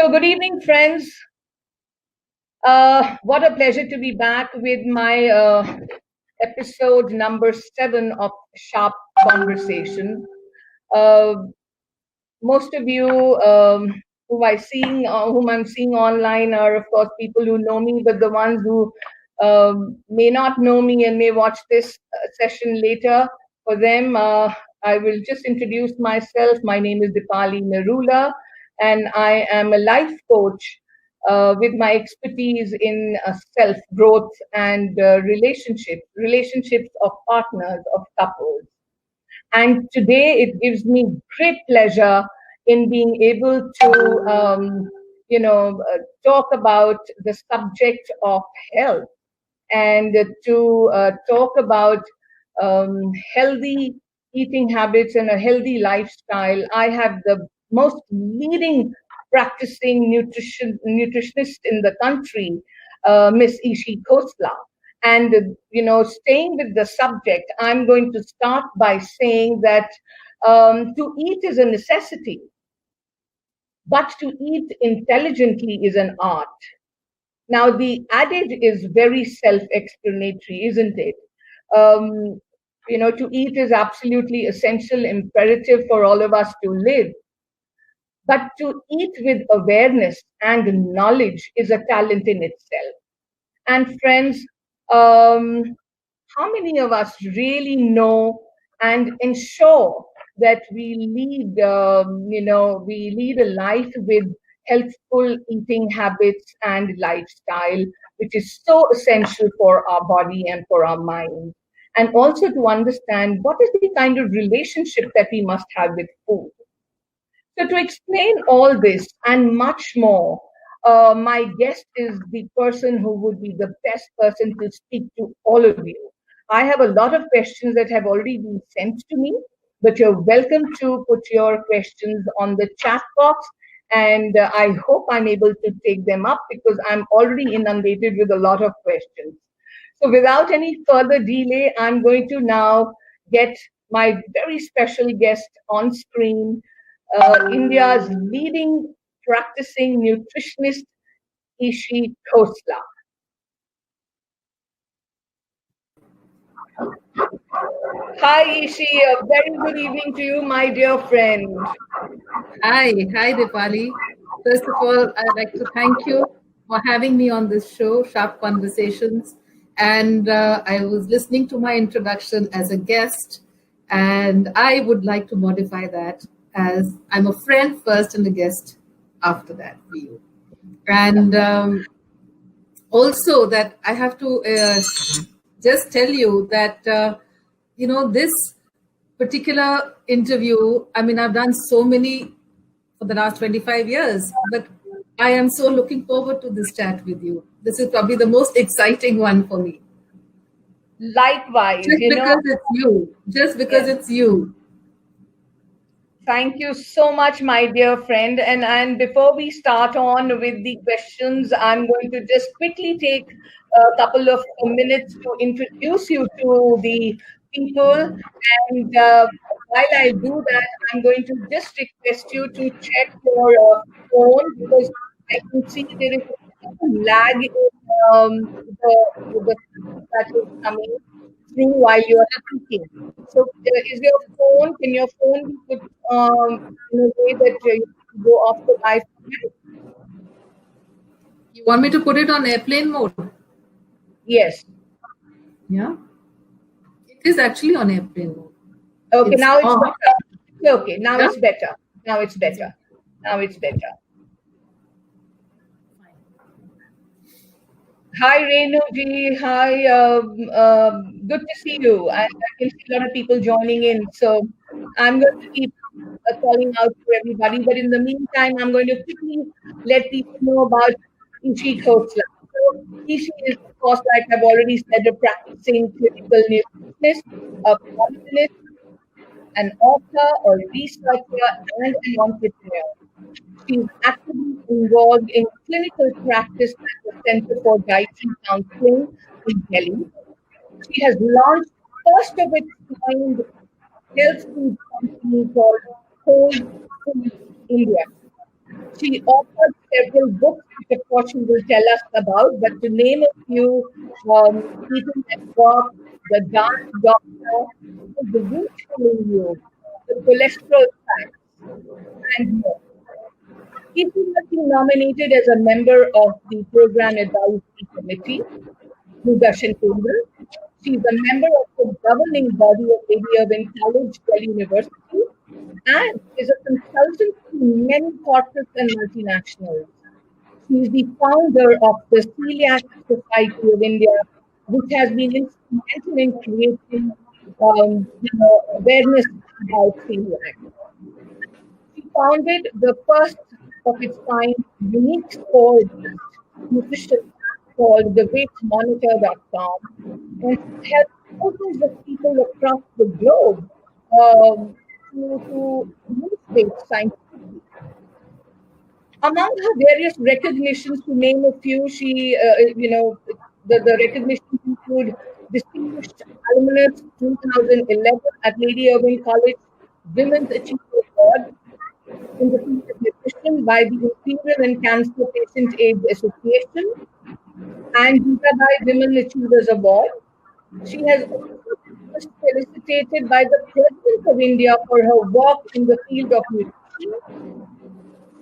So good evening, friends. What a pleasure to be back with my episode number 7 of Sharp Conversation. Uh, Most of you whom I'm seeing online are, of course, people who know me, but the ones who may not know me and may watch this session later, for them, I will just introduce myself. My name is Dipali Narula, and I am a life coach with my expertise in self-growth and relationships of partners, of couples. And today it gives me great pleasure in being able to, talk about the subject of health and to talk about healthy eating habits and a healthy lifestyle. I have the most leading practicing nutritionist in the country, Miss Ishi Khosla. And, staying with the subject, I'm going to start by saying that to eat is a necessity, but to eat intelligently is an art. Now, the adage is very self-explanatory, isn't it? To eat is absolutely essential, imperative for all of us to live. But to eat with awareness and knowledge is a talent in itself. And friends, how many of us really know and ensure that we lead a life with healthful eating habits and lifestyle, which is so essential for our body and for our mind, and also to understand what is the kind of relationship that we must have with food. So to explain all this and much more, my guest is the person who would be the best person to speak to all of you. I have a lot of questions that have already been sent to me, but you're welcome to put your questions on the chat box, and I hope I'm able to take them up because I'm already inundated with a lot of questions. So without any further delay, I'm going to now get my very special guest on screen, India's leading practicing nutritionist, Ishi Khosla. Hi, Ishi. A very good evening to you, my dear friend. Hi, Dipali. First of all, I'd like to thank you for having me on this show, Sharp Conversations. And I was listening to my introduction as a guest, and I would like to modify that as I'm a friend first and a guest after that for you. And also that I have to just tell you that, this particular interview, I mean, I've done so many for the last 25 years, but I am so looking forward to this chat with you. This is probably the most exciting one for me. Likewise, Just because it's you. Thank you so much, my dear friend. And before we start on with the questions, I'm going to just quickly take a couple of minutes to introduce you to the people. And while I do that, I'm going to just request you to check your phone because I can see there is a lag in the that is coming through while you are speaking. So, can your phone be put in a way that you go off the Wi-Fi? You want me to put it on airplane mode? Yes. Yeah. It is actually on airplane mode. Okay, now it's better. Okay, now it's better. Now it's better. Hi, Renu ji. Hi, good to see you. I can see a lot of people joining in. So I'm going to keep calling out to everybody. But in the meantime, I'm going to quickly let people know about Ishi Khosla. So Ishi is, of course, like I've already said, a practicing clinical nutritionist, a columnist, an author, a researcher, and an entrepreneur. She's actively involved in clinical practice at the Centre For Dietary Counseling in Delhi. She has launched first of its kind health food company called Whole Foods India. She authored several books, which of course she will tell us about, but to name a few, Eating at Work, The Dance Doctor, The Weak Feeling You, The Cholesterol Facts, and more. Ishi has been nominated as a member of the Program Advisory Committee, Nutrition Kendra. She is a member of the governing body of Lady Irwin College, Delhi University, and is a consultant to many corporates and multinationals. She is the founder of the Celiac Society of India, which has been instrumental in creating awareness about celiac. She founded the first of its kind unique score-based nutrition app called theweightmonitor.com, and she helps thousands of people across the globe to lose weight scientifically. Among her various recognitions, to name a few, the recognitions include Distinguished Alumnus 2011 at Lady Irwin College Women's Achievement Award in the field of nutrition by the Imperial and Cancer Patient Aid Association and Jitabai Women Achievers Award. She has also been felicitated by the President of India for her work in the field of nutrition.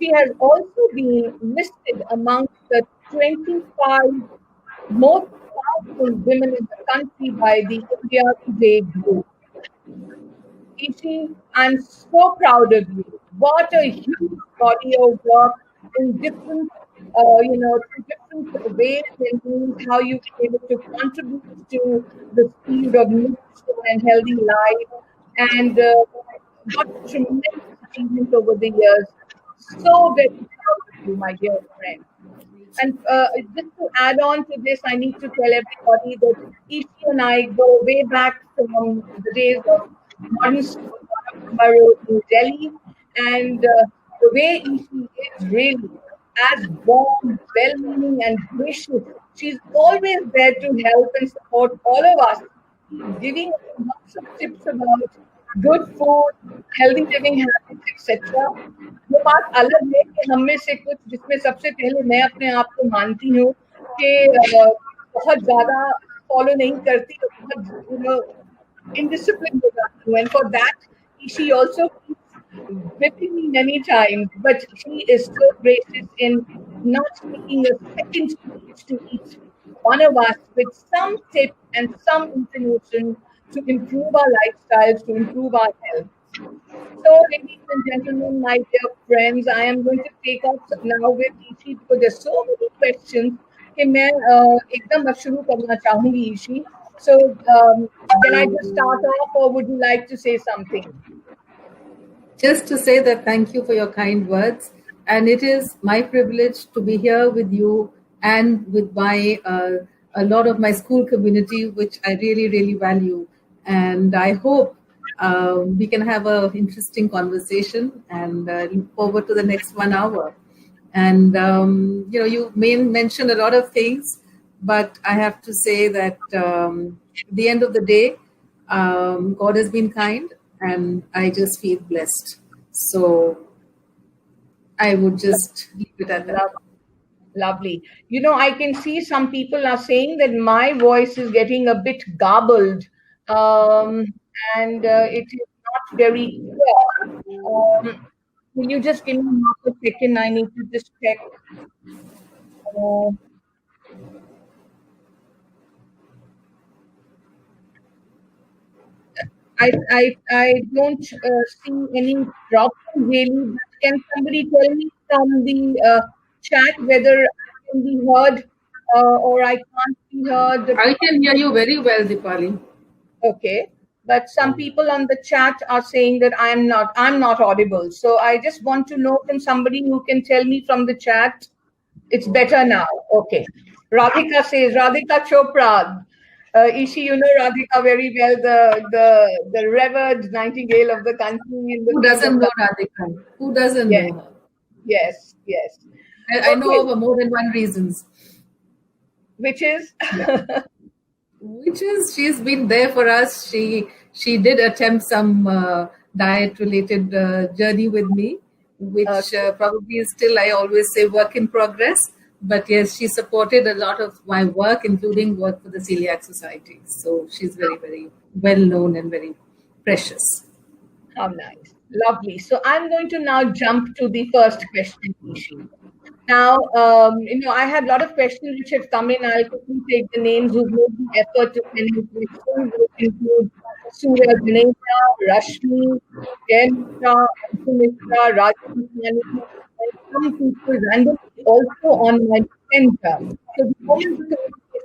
She has also been listed amongst the 25 most powerful women in the country by the India Today group. Ishi, I'm so proud of you. What a huge body of work in different, through different ways and means how you've been able to contribute to the field of nutrition and healthy life, and what a tremendous achievement over the years. So very proud of you, my dear friend. And just to add on to this, I need to tell everybody that Ishi and I go way back from the days of modern school Road in Delhi, and the way Ishi is really as warm, well-meaning, and gracious. She's always there to help and support all of us, giving lots of tips about good food, healthy living habits, etc. वो बात अलग है कि हम में से कुछ, जिसमें सबसे पहले मैं अपने आप को मानती हूँ कि बहुत ज़्यादा फॉलो नहीं करती और बहुत indisciplined हो जाती हूँ, and for that she also keeps whipping me many times, but she is so gracious in not taking a second to each one of us with some tips and some information to improve our lifestyles, to improve our health. So, ladies and gentlemen, my dear friends, I am going to take off now with Ishi because there's so many questions कि मैं एकदम अब शुरू करना चाहूँगी Ishi. So, can I just start off, or would you like to say something? Just to say that thank you for your kind words, and it is my privilege to be here with you and with my a lot of my school community, which I really, really value. And I hope we can have an interesting conversation, and look forward to the next 1 hour. And you may mention a lot of things, but I have to say that at the end of the day, God has been kind, and I just feel blessed. So I would just leave it at that. Lovely. I can see some people are saying that my voice is getting a bit garbled, and it is not very clear. Will you just give me half a second? I need to just check. I don't see any problem really, but can somebody tell me from the chat whether I can be heard or I can't be heard? I can hear you very well, Dipali. Okay, but some people on the chat are saying that I'm not audible. So I just want to know from somebody who can tell me from the chat. It's better now. Okay. Radhika says, Radhika Chopra. Ishi, you know Radhika very well, the revered nightingale of the country. Who doesn't know Radhika? Who doesn't know her? Yes, yes. I know of her more than one reasons. Which is? Which is, she's been there for us. She did attempt some diet-related journey with me. which probably is still, I always say, work in progress. But yes, she supported a lot of my work, including work for the Celiac Society. So she's very, very well known and very precious. How nice. Lovely. So I'm going to now jump to the first question, Ishi. Now, I have a lot of questions which have come in. I'll quickly take the names who've made the effort to send in questions, which include Surya Ganesha, Rashmi, Jayamitra, Anshumitra, Rajkumani, and some people randomly also on my center. So the moment the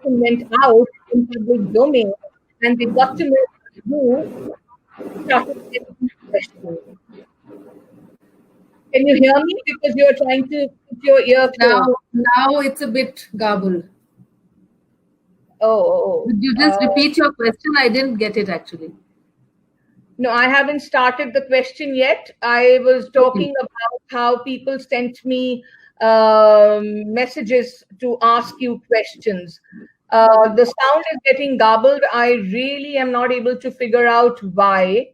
communication went out in public domain, and they got to know who started sending questions. Can you hear me? Because you're trying to put your ear close. Now it's a bit garbled. Could you just repeat your question? I didn't get it actually. No, I haven't started the question yet. I was talking about how people sent me messages to ask you questions. The sound is getting garbled. I really am not able to figure out why.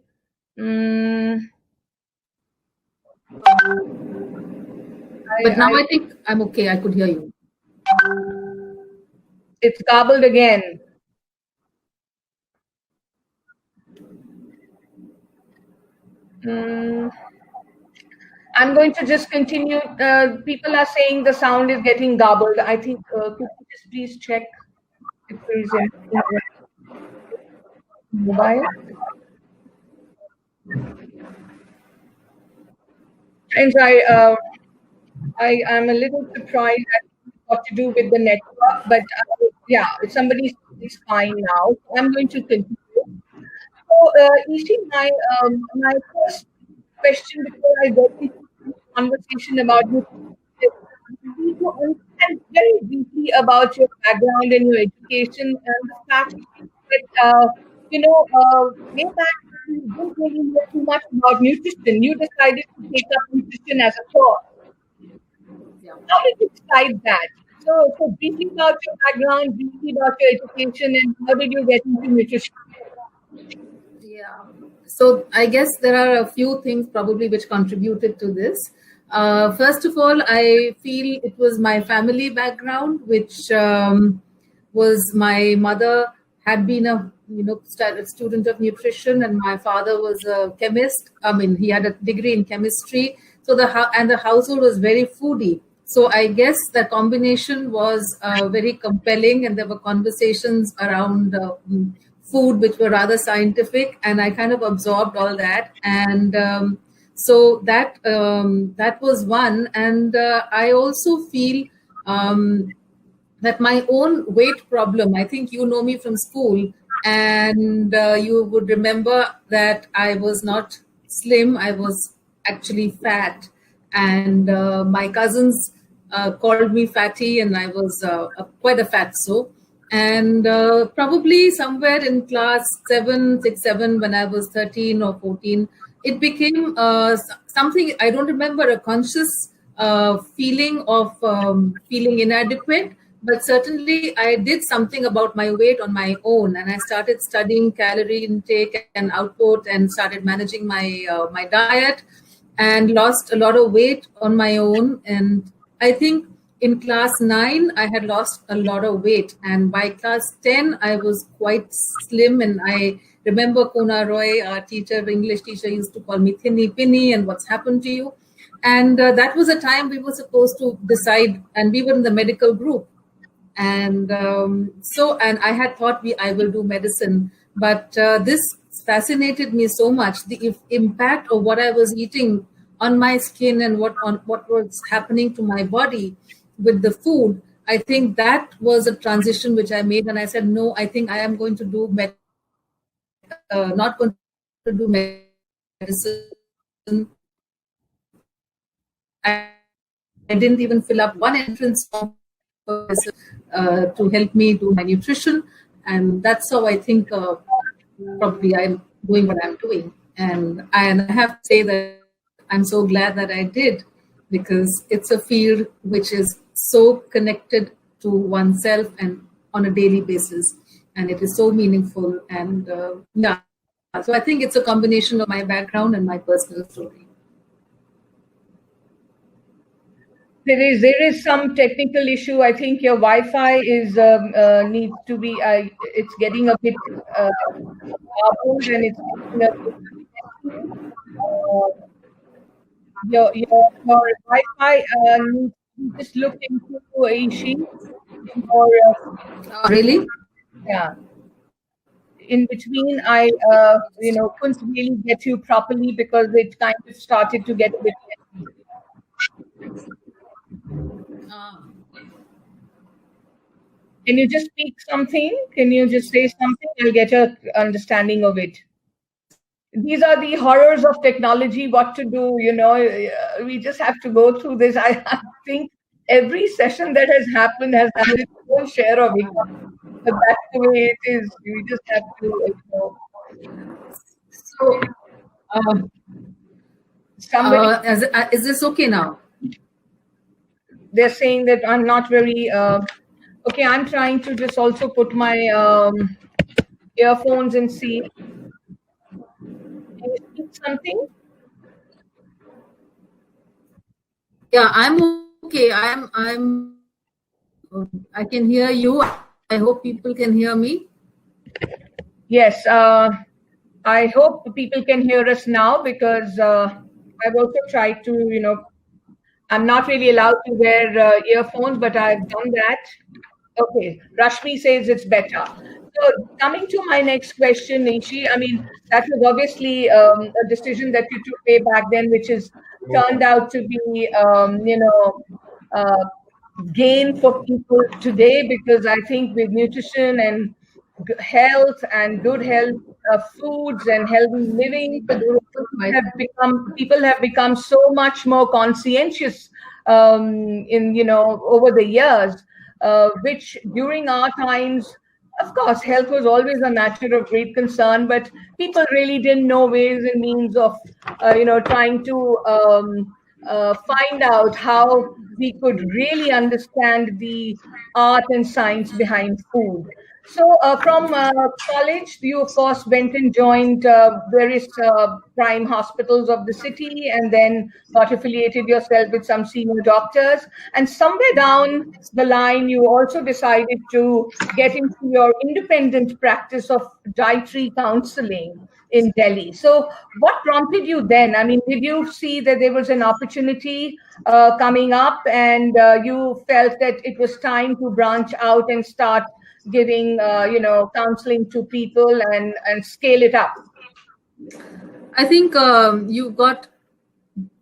But now I think I'm okay. I could hear you. It's garbled again. I'm going to just continue. People are saying the sound is getting garbled. I think, could you just please check if there is anything mobile? Friends, I'm a little surprised at what to do with the network, but yeah, somebody is fine now. So I'm going to continue. So, Ishi, my first question before I get into this conversation about nutrition is I need to understand very briefly about your background and your education and the fact that way back you didn't really know too much about nutrition. You decided to take up nutrition as a course. How did you decide that? So briefly about your background, briefly about your education, and how did you get into nutrition? Yeah. So I guess there are a few things probably which contributed to this. First of all, I feel it was my family background, which was my mother had been a student of nutrition, and my father was a chemist. I mean, he had a degree in chemistry. So the household was very foodie. So I guess the combination was very compelling, and there were conversations around food which were rather scientific, and I kind of absorbed all that. And so that was one. And I also feel that my own weight problem, I think you know me from school, and you would remember that I was not slim, I was actually fat. And my cousins called me fatty, and I was quite a fatso. And probably somewhere in class 6, 7, when I was 13 or 14, it became something, I don't remember a conscious feeling of feeling inadequate, but certainly I did something about my weight on my own, and I started studying calorie intake and output, and started managing my diet, and lost a lot of weight on my own. And I think in class 9, I had lost a lot of weight. And by class 10, I was quite slim. And I remember Kona Roy, our teacher, English teacher, used to call me Thinny Pinny, and what's happened to you? And that was a time we were supposed to decide, and we were in the medical group. And and I had thought I will do medicine. But this fascinated me so much, the impact of what I was eating on my skin and what was happening to my body with the food. I think that was a transition which I made, and I said, no, I think I am going to do not going to do medicine. I didn't even fill up one entrance form to help me do my nutrition, and that's how I think probably I'm doing what I'm doing. And I have to say that I'm so glad that I did, because it's a field which is so connected to oneself and on a daily basis, and it is so meaningful. And so I think it's a combination of my background and my personal story. There is some technical issue. I think your Wi-Fi is needs to be. It's getting a bit garbled and it's getting a bit messy. Uh, your Wi-Fi needs to just look into Ishi. Or Really? yeah, in between, I couldn't really get you properly because it kind of started to get a bit messy. Can you just speak something? Can you just say something? I'll get a understanding of it. These are the horrors of technology. What to do? We just have to go through this. I think every session that has happened has had its own share of it. But that's the way it is. We just have to. So, Somebody, is this okay now? they're saying that I'm not very. Okay, I'm trying to just also put my earphones and see. Can you speak something? Yeah, I'm okay. I can hear you. I hope people can hear me. Yes, I hope people can hear us now because I've also tried to, I'm not really allowed to wear earphones, but I've done that. Okay, Rashmi says it's better. So coming to my next question, Nishi, I mean, that was obviously a decision that you took way back then, which has turned out to be, gain for people today, because I think with nutrition and health and good health foods and healthy living, people have become so much more conscientious over the years, which during our times, of course, health was always a matter of great concern, but people really didn't know ways and means of trying to find out how we could really understand the art and science behind food. So from college, you of course went and joined various prime hospitals of the city, and then got affiliated yourself with some senior doctors. And somewhere down the line, you also decided to get into your independent practice of dietary counseling in Delhi. So what prompted you then? I mean, did you see that there was an opportunity coming up, and you felt that it was time to branch out and start giving counseling to people and scale it up? I think you got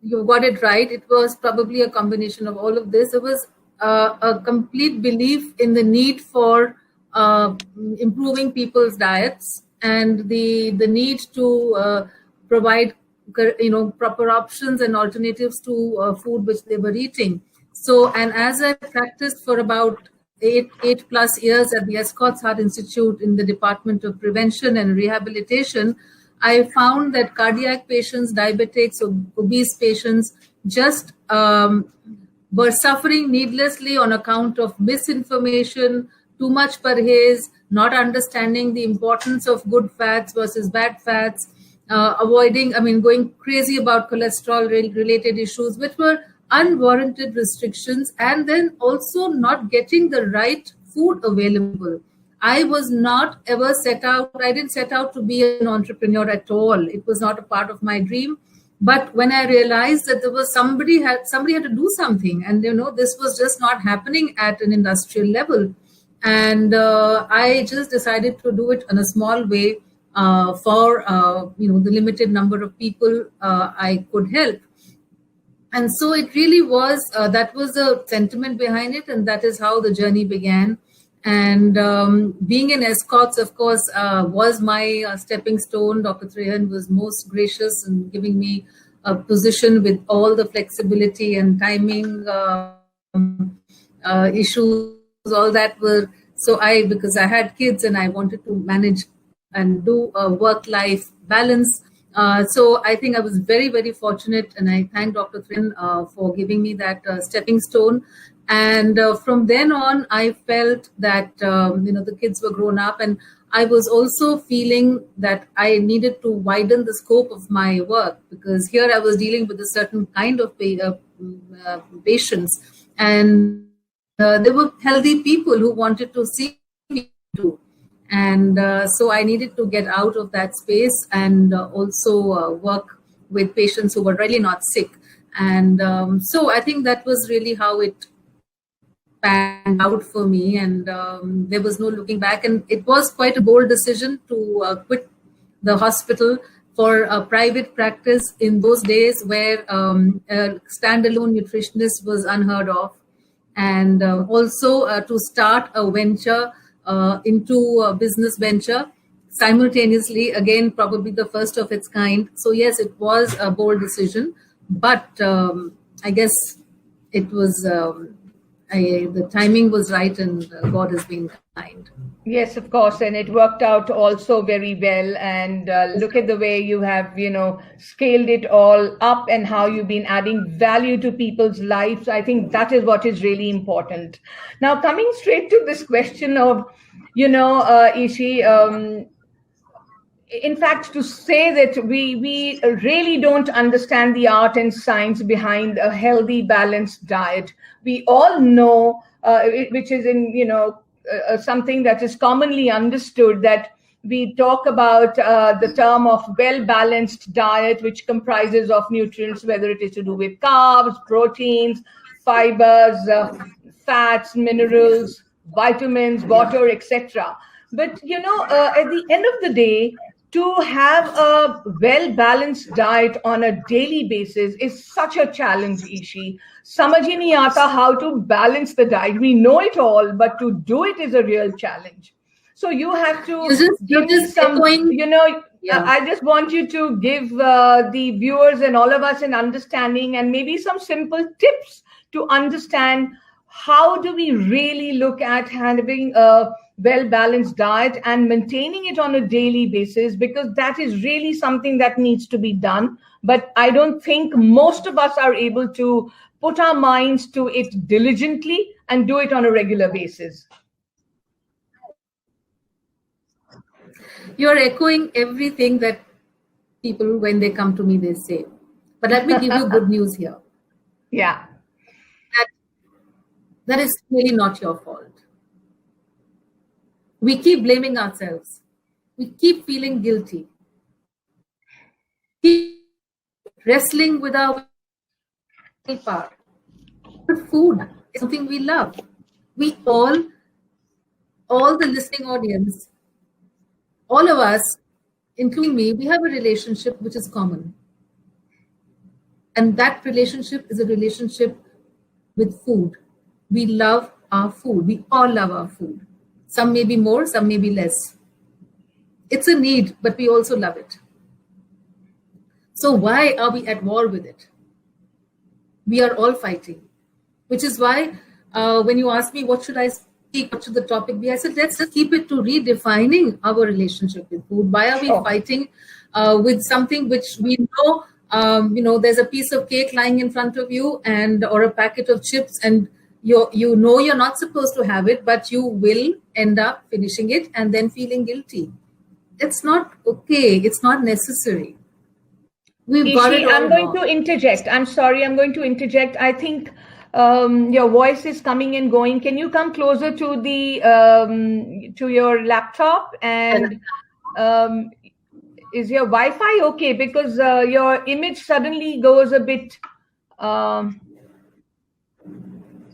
it right. It was probably a combination of all of this. It was a complete belief in the need for improving people's diets and the need to provide proper options and alternatives to food which they were eating. So, and as I practiced for about eight plus years at the Escorts Heart Institute in the Department of Prevention and Rehabilitation, I found that cardiac patients, diabetics, obese patients just were suffering needlessly on account of misinformation, too much parhez, not understanding the importance of good fats versus bad fats, going crazy about cholesterol related issues, which were unwarranted restrictions, and then also not getting the right food available. I was not ever I didn't set out to be an entrepreneur at all. It was not a part of my dream. But when I realized that there was somebody had to do something, and this was just not happening at an industrial level, and I just decided to do it in a small way for the limited number of people I could help. And so it really was, that was the sentiment behind it, and that is how the journey began. And being in Escorts, of course, was my stepping stone. Dr. Trehan was most gracious in giving me a position with all the flexibility and timing issues, all that were. So because I had kids and I wanted to manage and do a work-life balance. So I think I was very, very fortunate, and I thank Dr. Trehan for giving me that stepping stone. And from then on, I felt that, the kids were grown up, and I was also feeling that I needed to widen the scope of my work, because here I was dealing with a certain kind of patients. and there were healthy people who wanted to see me do. And so I needed to get out of that space and also work with patients who were really not sick. And so I think that was really how it panned out for me. And there was no looking back. And it was quite a bold decision to quit the hospital for a private practice in those days where a standalone nutritionist was unheard of. And also to start a venture into a business venture simultaneously, again, probably the first of its kind. So yes, it was a bold decision, but I guess it was, the timing was right, and God has been kind. Yes, of course, and it worked out also very well. And look at the way you have, scaled it all up and how you've been adding value to people's lives. I think that is what is really important. Now, coming straight to this question of, Ishi, in fact, to say that we really don't understand the art and science behind a healthy, balanced diet. We all know, which is something that is commonly understood, that we talk about the term of well-balanced diet, which comprises of nutrients, whether it is to do with carbs, proteins, fibers, fats, minerals, vitamins, water, etc. But, at the end of the day, to have a well-balanced diet on a daily basis is such a challenge, Ishi. Samajh hi nahi aata how to balance the diet. We know it all, but to do it is a real challenge. So you have to give me some, Yeah. I just want you to give the viewers and all of us an understanding and maybe some simple tips to understand how do we really look at having a well-balanced diet and maintaining it on a daily basis, because that is really something that needs to be done. But I don't think most of us are able to put our minds to it diligently and do it on a regular basis. You're echoing everything that people, when they come to me, they say. But let me give you good news here. Yeah. That is really not your fault. We keep blaming ourselves. We keep feeling guilty. Keep wrestling with our willpower. But food is something we love. We all the listening audience, all of us, including me, we have a relationship which is common. And that relationship is a relationship with food. We love our food. We all love our food. Some may be more, some may be less. It's a need, but we also love it. So why are we at war with it? We are all fighting, which is why when you ask me what should I speak, what should the topic be, I said, let's just keep it to redefining our relationship with food. Why are we fighting with something which we know, there's a piece of cake lying in front of you or a packet of chips, and you know you're not supposed to have it, but you will end up finishing it and then feeling guilty. It's not okay. It's not necessary. Ishi, I'm going to interject. I'm sorry, I'm going to interject. I think your voice is coming and going. Can you come closer to the to your laptop? And is your Wi-Fi okay? Because your image suddenly goes a bit.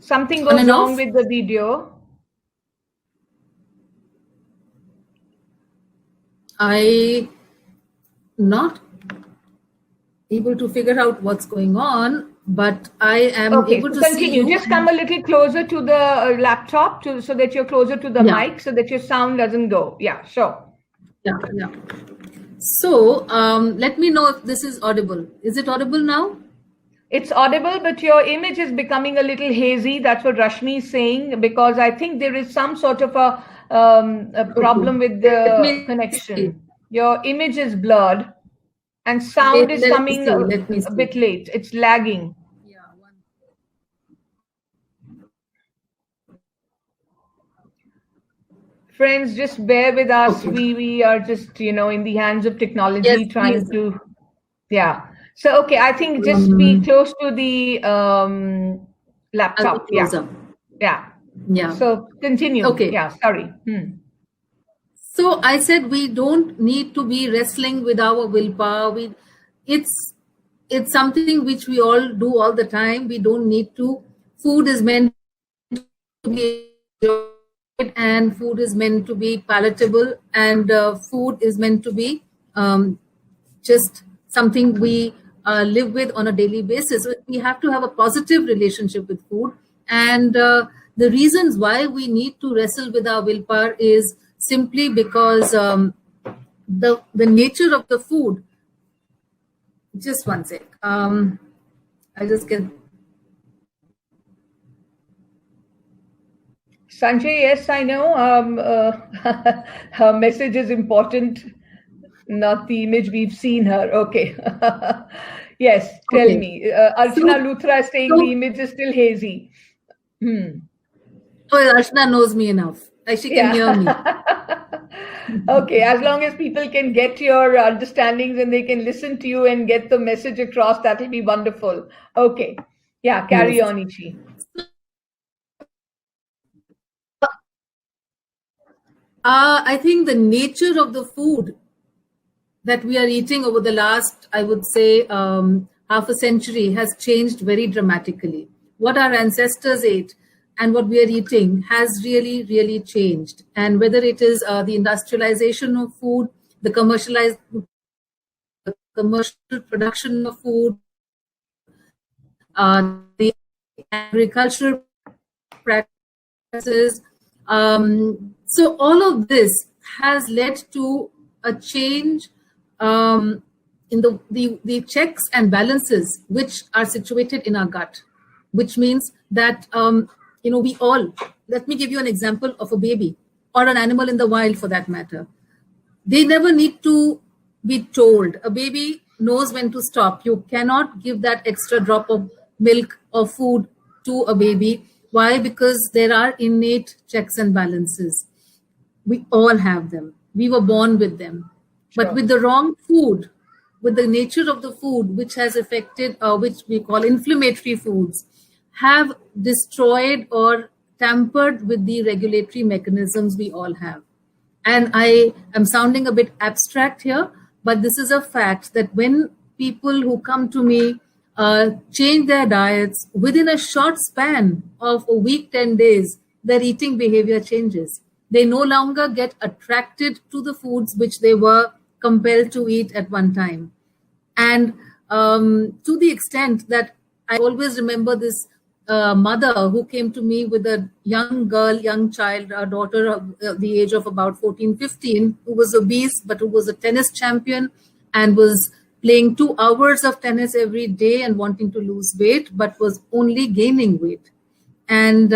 Something goes wrong with the video. I'm not able to figure out what's going on, but I am able to continue. See. Just come a little closer to the laptop so that you're closer to the mic, so that your sound doesn't go. Yeah, sure. Yeah. So let me know if this is audible. Is it audible now? It's audible, but your image is becoming a little hazy. That's what Rashmi is saying, because I think there is some sort of a problem with the connection. Your image is blurred and sound is coming a bit late. It's lagging. Yeah. Friends, just bear with us. We are just, in the hands of technology trying to, So, I think just be close to the I'll Laptop. be Yeah. closer. Yeah. Yeah. So continue. Okay. Yeah. Sorry. So I said we don't need to be wrestling with our willpower. It's it's something which we all do all the time. We don't need to. Food is meant to be enjoyed, and food is meant to be palatable, and food is meant to be just something we live with on a daily basis. So we have to have a positive relationship with food. And the reasons why we need to wrestle with our willpower is simply because the nature of the food. Just one sec. I just get. Sanjay, yes, I know. Her message is important, not the image we've seen her. Okay. Yes, tell Okay. me. Archana So, Luthra is saying the so image is still hazy. oh, Archana knows me enough. She can hear me. Yeah. Okay, as long as people can get your understandings and they can listen to you and get the message across, that'll be wonderful. Okay. Yeah, carry Yes. on, Ishi. I think the nature of the food that we are eating over the last, I would say, half a century has changed very dramatically. What our ancestors ate and what we are eating has really, really changed. And whether it is the industrialization of food, the commercial production of food, the agricultural practices. So all of this has led to a change in the checks and balances which are situated in our gut, which means that we all. Let me give you an example of a baby or an animal in the wild, for that matter. They never need to be told. A baby knows when to stop. You cannot give that extra drop of milk or food to a baby. Why? Because there are innate checks and balances. We all have them. We were born with them. But Sure. with the wrong food, with the nature of the food, which has affected, which we call inflammatory foods, have destroyed or tampered with the regulatory mechanisms we all have. And I am sounding a bit abstract here, but this is a fact that when people who come to me change their diets within a short span of a week, 10 days, their eating behavior changes. They no longer get attracted to the foods which they were compelled to eat at one time. And to the extent that I always remember this mother who came to me with a young girl, young child, a daughter of the age of about 14, 15, who was obese, but who was a tennis champion and was playing 2 hours of tennis every day and wanting to lose weight, but was only gaining weight. And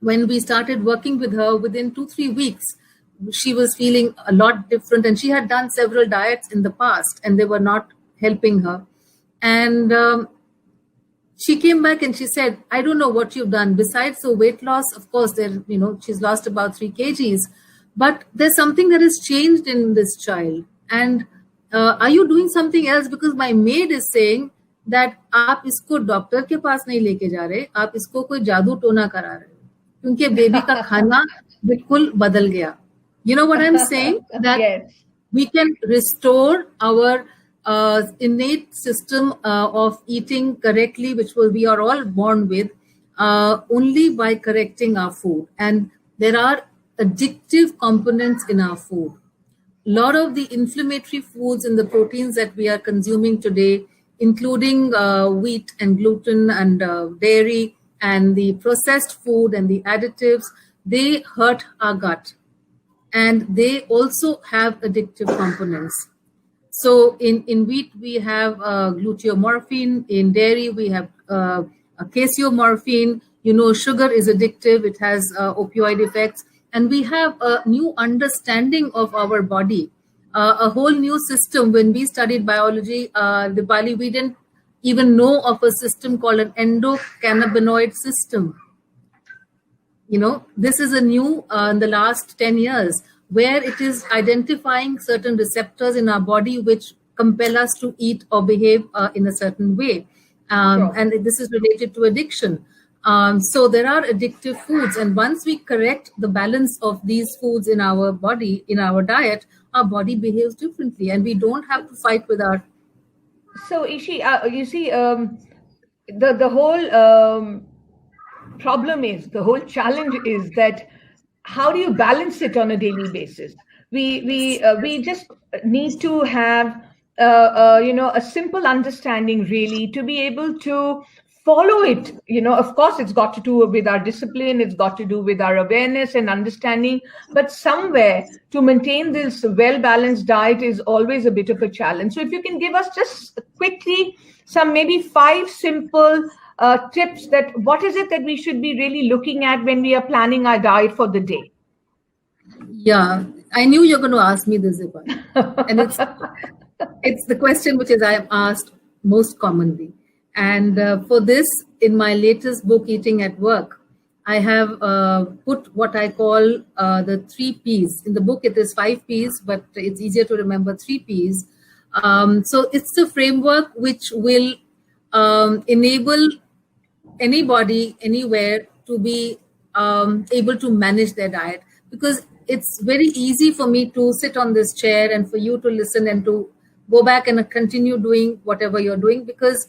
when we started working with her, within 2-3 weeks, she was feeling a lot different, and she had done several diets in the past and they were not helping her. And she came back and she said, I don't know what you've done besides the weight loss. Of course, she's lost about 3 kgs, but there's something that has changed in this child. And are you doing something else? Because my maid is saying that आप इसको doctor के पास नहीं लेके जा रहे, आप इसको कोई जादू टोना करा रहे, क्योंकि बेबी का खाना बिल्कुल बदल गया. You know what I'm saying? That Yes. we can restore our innate system of eating correctly, which we are all born with, only by correcting our food. And there are addictive components in our food. A lot of the inflammatory foods and the proteins that we are consuming today, including wheat and gluten and dairy and the processed food and the additives, they hurt our gut. And they also have addictive components. So in wheat, we have gluteomorphine. In dairy, we have casomorphine. Sugar is addictive. It has opioid effects. And we have a new understanding of our body, a whole new system. When we studied biology, Dipali, we didn't even know of a system called an endocannabinoid system. This is a new in the last 10 years, where it is identifying certain receptors in our body which compel us to eat or behave in a certain way. Sure. and this is related to addiction. So there are addictive foods, and once we correct the balance of these foods in our body, in our diet, our body behaves differently, and we don't have to fight with our. So, Ishi, you see, the whole problem is, the whole challenge is that how do you balance it on a daily basis? We just need to have a simple understanding, really, to be able to follow it. Of course, it's got to do with our discipline, it's got to do with our awareness and understanding, but somewhere to maintain this well balanced diet is always a bit of a challenge. So if you can give us just quickly some maybe 5 simple tips, that what is it that we should be really looking at when we are planning our diet for the day? Yeah, I knew you're going to ask me this, Ivan. And it's the question which is I am asked most commonly. And for this, in my latest book, Eating at Work, I have put what I call the 3 Ps. In the book, it is 5 Ps, but it's easier to remember 3 Ps. So it's a framework which will enable anybody, anywhere, to be able to manage their diet. Because it's very easy for me to sit on this chair and for you to listen and to go back and continue doing whatever you're doing, because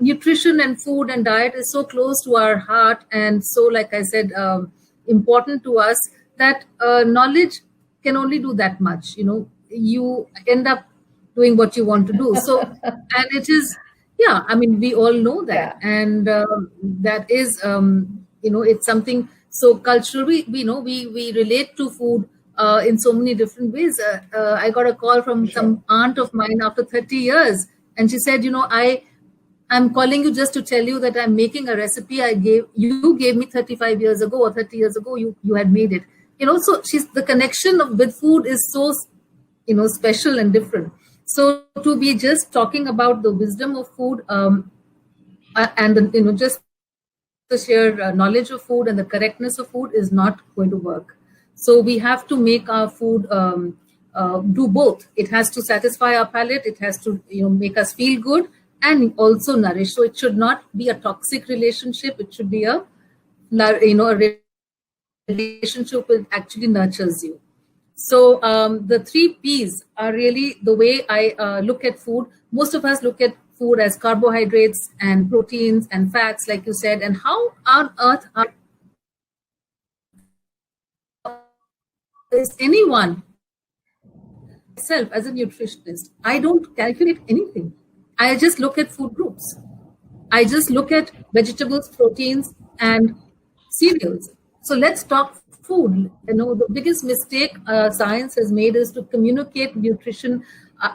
nutrition and food and diet is so close to our heart and so, like I said, important to us, that knowledge can only do that much. You end up doing what you want to do. So, and it is, yeah, I mean, we all know that. Yeah. And that is, it's something so cultural. We relate to food in so many different ways. I got a call from some aunt of mine after 30 years, and she said, I'm calling you just to tell you that I'm making a recipe you gave me 35 years ago, or 30 years ago, you had made it. So the connection with food is so, special and different. So to be just talking about the wisdom of food, and just the sheer knowledge of food and the correctness of food is not going to work. So we have to make our food do both. It has to satisfy our palate. It has to make us feel good and also nourish. So it should not be a toxic relationship. It should be a relationship that actually nurtures you. So the 3 Ps are really the way I look at food. Most of us look at food as carbohydrates and proteins and fats, like you said. And how on earth is anyone, myself as a nutritionist, I don't calculate anything. I just look at food groups. I just look at vegetables, proteins, and cereals. So let's talk food. The biggest mistake science has made is to communicate nutrition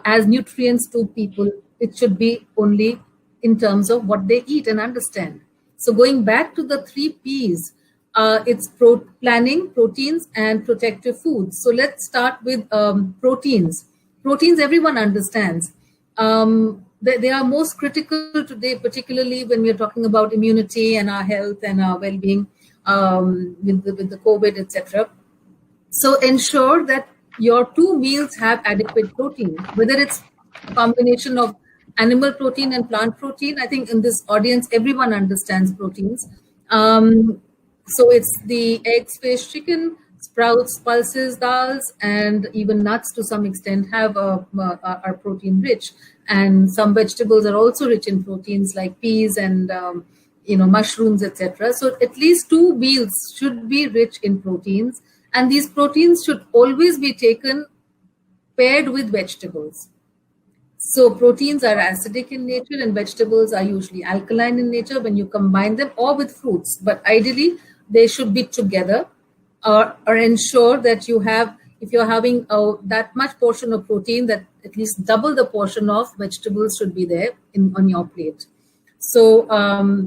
as nutrients to people. It should be only in terms of what they eat and understand. So going back to the 3 Ps, it's planning, proteins, and protective foods. So let's start with proteins. Proteins, everyone understands. They are most critical today, particularly when we're talking about immunity and our health and our well-being with the COVID, etc. So ensure that your 2 meals have adequate protein, whether it's a combination of animal protein and plant protein. I think in this audience, everyone understands proteins. So it's the eggs, fish, chicken, sprouts, pulses, dals, and even nuts to some extent are protein rich. And some vegetables are also rich in proteins, like peas and mushrooms, etc. So at least 2 meals should be rich in proteins, and these proteins should always be taken paired with vegetables. So proteins are acidic in nature and vegetables are usually alkaline in nature when you combine them, or with fruits. But ideally, they should be together, or ensure that you have, if you're having that much portion of protein, that at least double the portion of vegetables should be there on your plate. So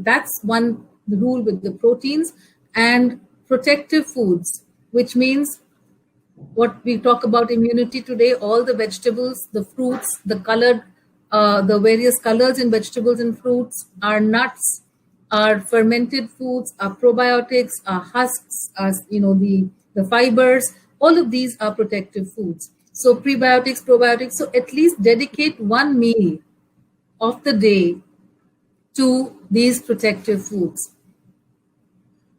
that's one rule with the proteins. And protective foods, which means what we talk about immunity today, all the vegetables, the fruits, the various colors in vegetables and fruits, our nuts, our fermented foods, our probiotics, our husks, the fibers, all of these are protective foods. So prebiotics, probiotics, so at least dedicate 1 meal of the day to these protective foods,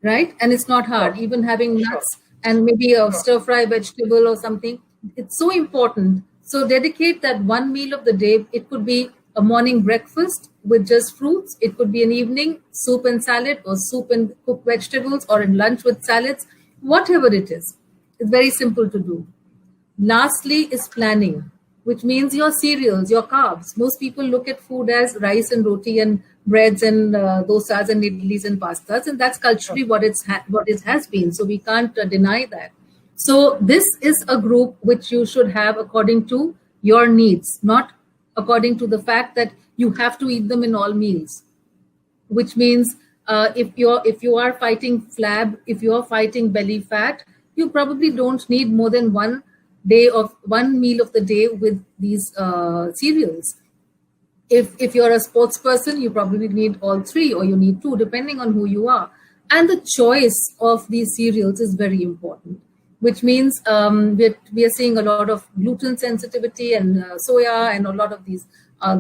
right? And it's not hard. Sure. Even having Sure. nuts and maybe a Sure. stir fry vegetable or something, it's so important. So dedicate that one meal of the day. It could be a morning breakfast with just fruits. It could be an evening soup and salad, or soup and cooked vegetables, or in lunch with salads, whatever it is. It's very simple to do. Lastly is planning, which means your cereals, your carbs. Most people look at food as rice and roti and breads and dosas and idlis and pastas, and that's Sure. culturally what it has been. So we can't deny that. So this is a group which you should have according to your needs, not according to the fact that you have to eat them in all meals, which means if you are fighting flab, if you are fighting belly fat, you probably don't need more than one meal of the day with these cereals. If you're a sports person, you probably need all three, or you need two, depending on who you are. And the choice of these cereals is very important, which means we are seeing a lot of gluten sensitivity and soya, and a lot of these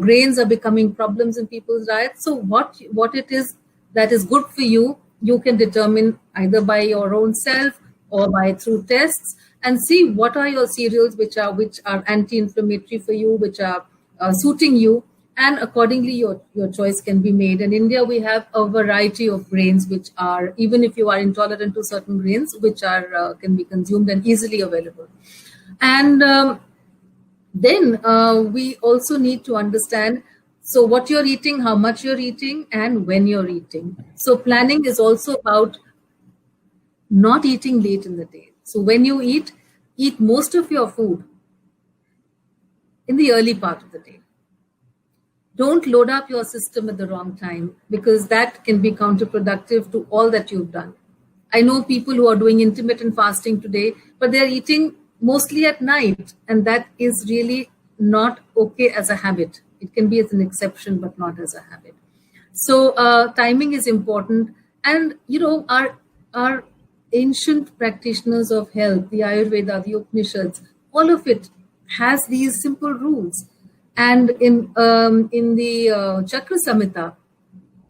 grains are becoming problems in people's diets. So what it is that is good for you, you can determine either by your own self or by through tests, and see what are your cereals which are anti-inflammatory for you, which are suiting you, and accordingly your choice can be made. In India, we have a variety of grains which are, even if you are intolerant to certain grains, which are can be consumed and easily available. And then we also need to understand, so what you're eating, how much you're eating, and when you're eating. So planning is also about not eating late in the day. So when you eat most of your food in the early part of the day. Don't load up your system at the wrong time, because that can be counterproductive to all that you've done. I know people who are doing intermittent fasting today, but they're eating mostly at night, and that is really not okay as a habit. It can be as an exception, but not as a habit. So timing is important. And our ancient practitioners of health, the Ayurveda, the Upanishads, all of it has these simple rules. And in the Chakra Samhita,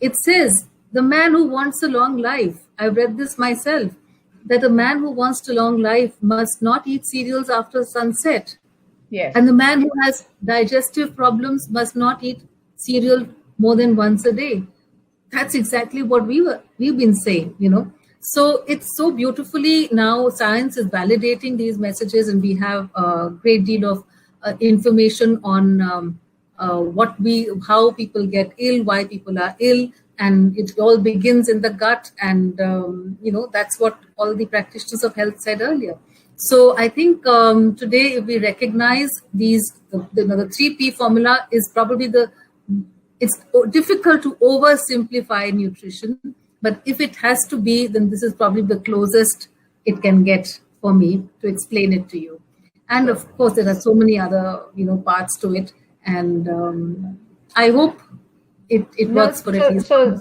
it says the man who wants a long life, I've read this myself, that a man who wants a long life must not eat cereals after sunset. Yes. And the man who has digestive problems must not eat cereal more than once a day. That's exactly what we've been saying. So it's so beautifully now science is validating these messages, and we have a great deal of information on how people get ill, why people are ill, and it all begins in the gut. And that's what all the practitioners of health said earlier. So I think today, if we recognize the 3P formula is probably it's difficult to oversimplify nutrition, but if it has to be, then this is probably the closest it can get for me to explain it to you. And of course, there are so many other parts to it, and I hope it works for at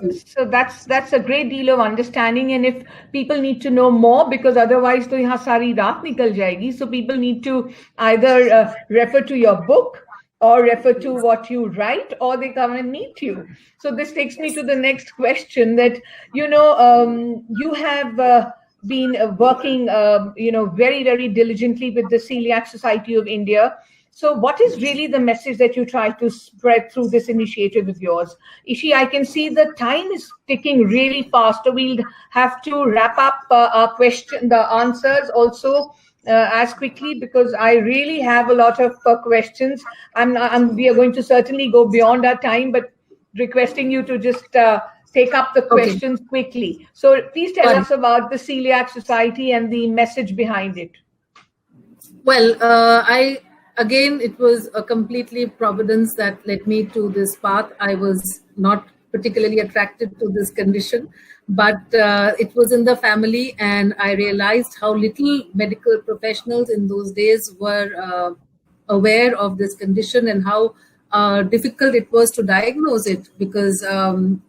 least. So that's a great deal of understanding. And if people need to know more, because otherwise to yahan sari raat nikal jayegi, so people need to either refer to your book, or refer to what you write, or they come and meet you. So this takes me to the next question, that you have been working very, very diligently with the Celiac Society of India. So what is really the message that you try to spread through this initiative of yours? Ishi, I can see the time is ticking really fast, so we'll have to wrap up the answers also as quickly, because I really have a lot of questions. We are going to certainly go beyond our time, but requesting you to just take up the questions quickly. So please tell us about the Celiac Society and the message behind it. Well, again, it was a completely providence that led me to this path. I was not particularly attracted to this condition, but it was in the family, and I realized how little medical professionals in those days were aware of this condition, and how difficult it was to diagnose it, because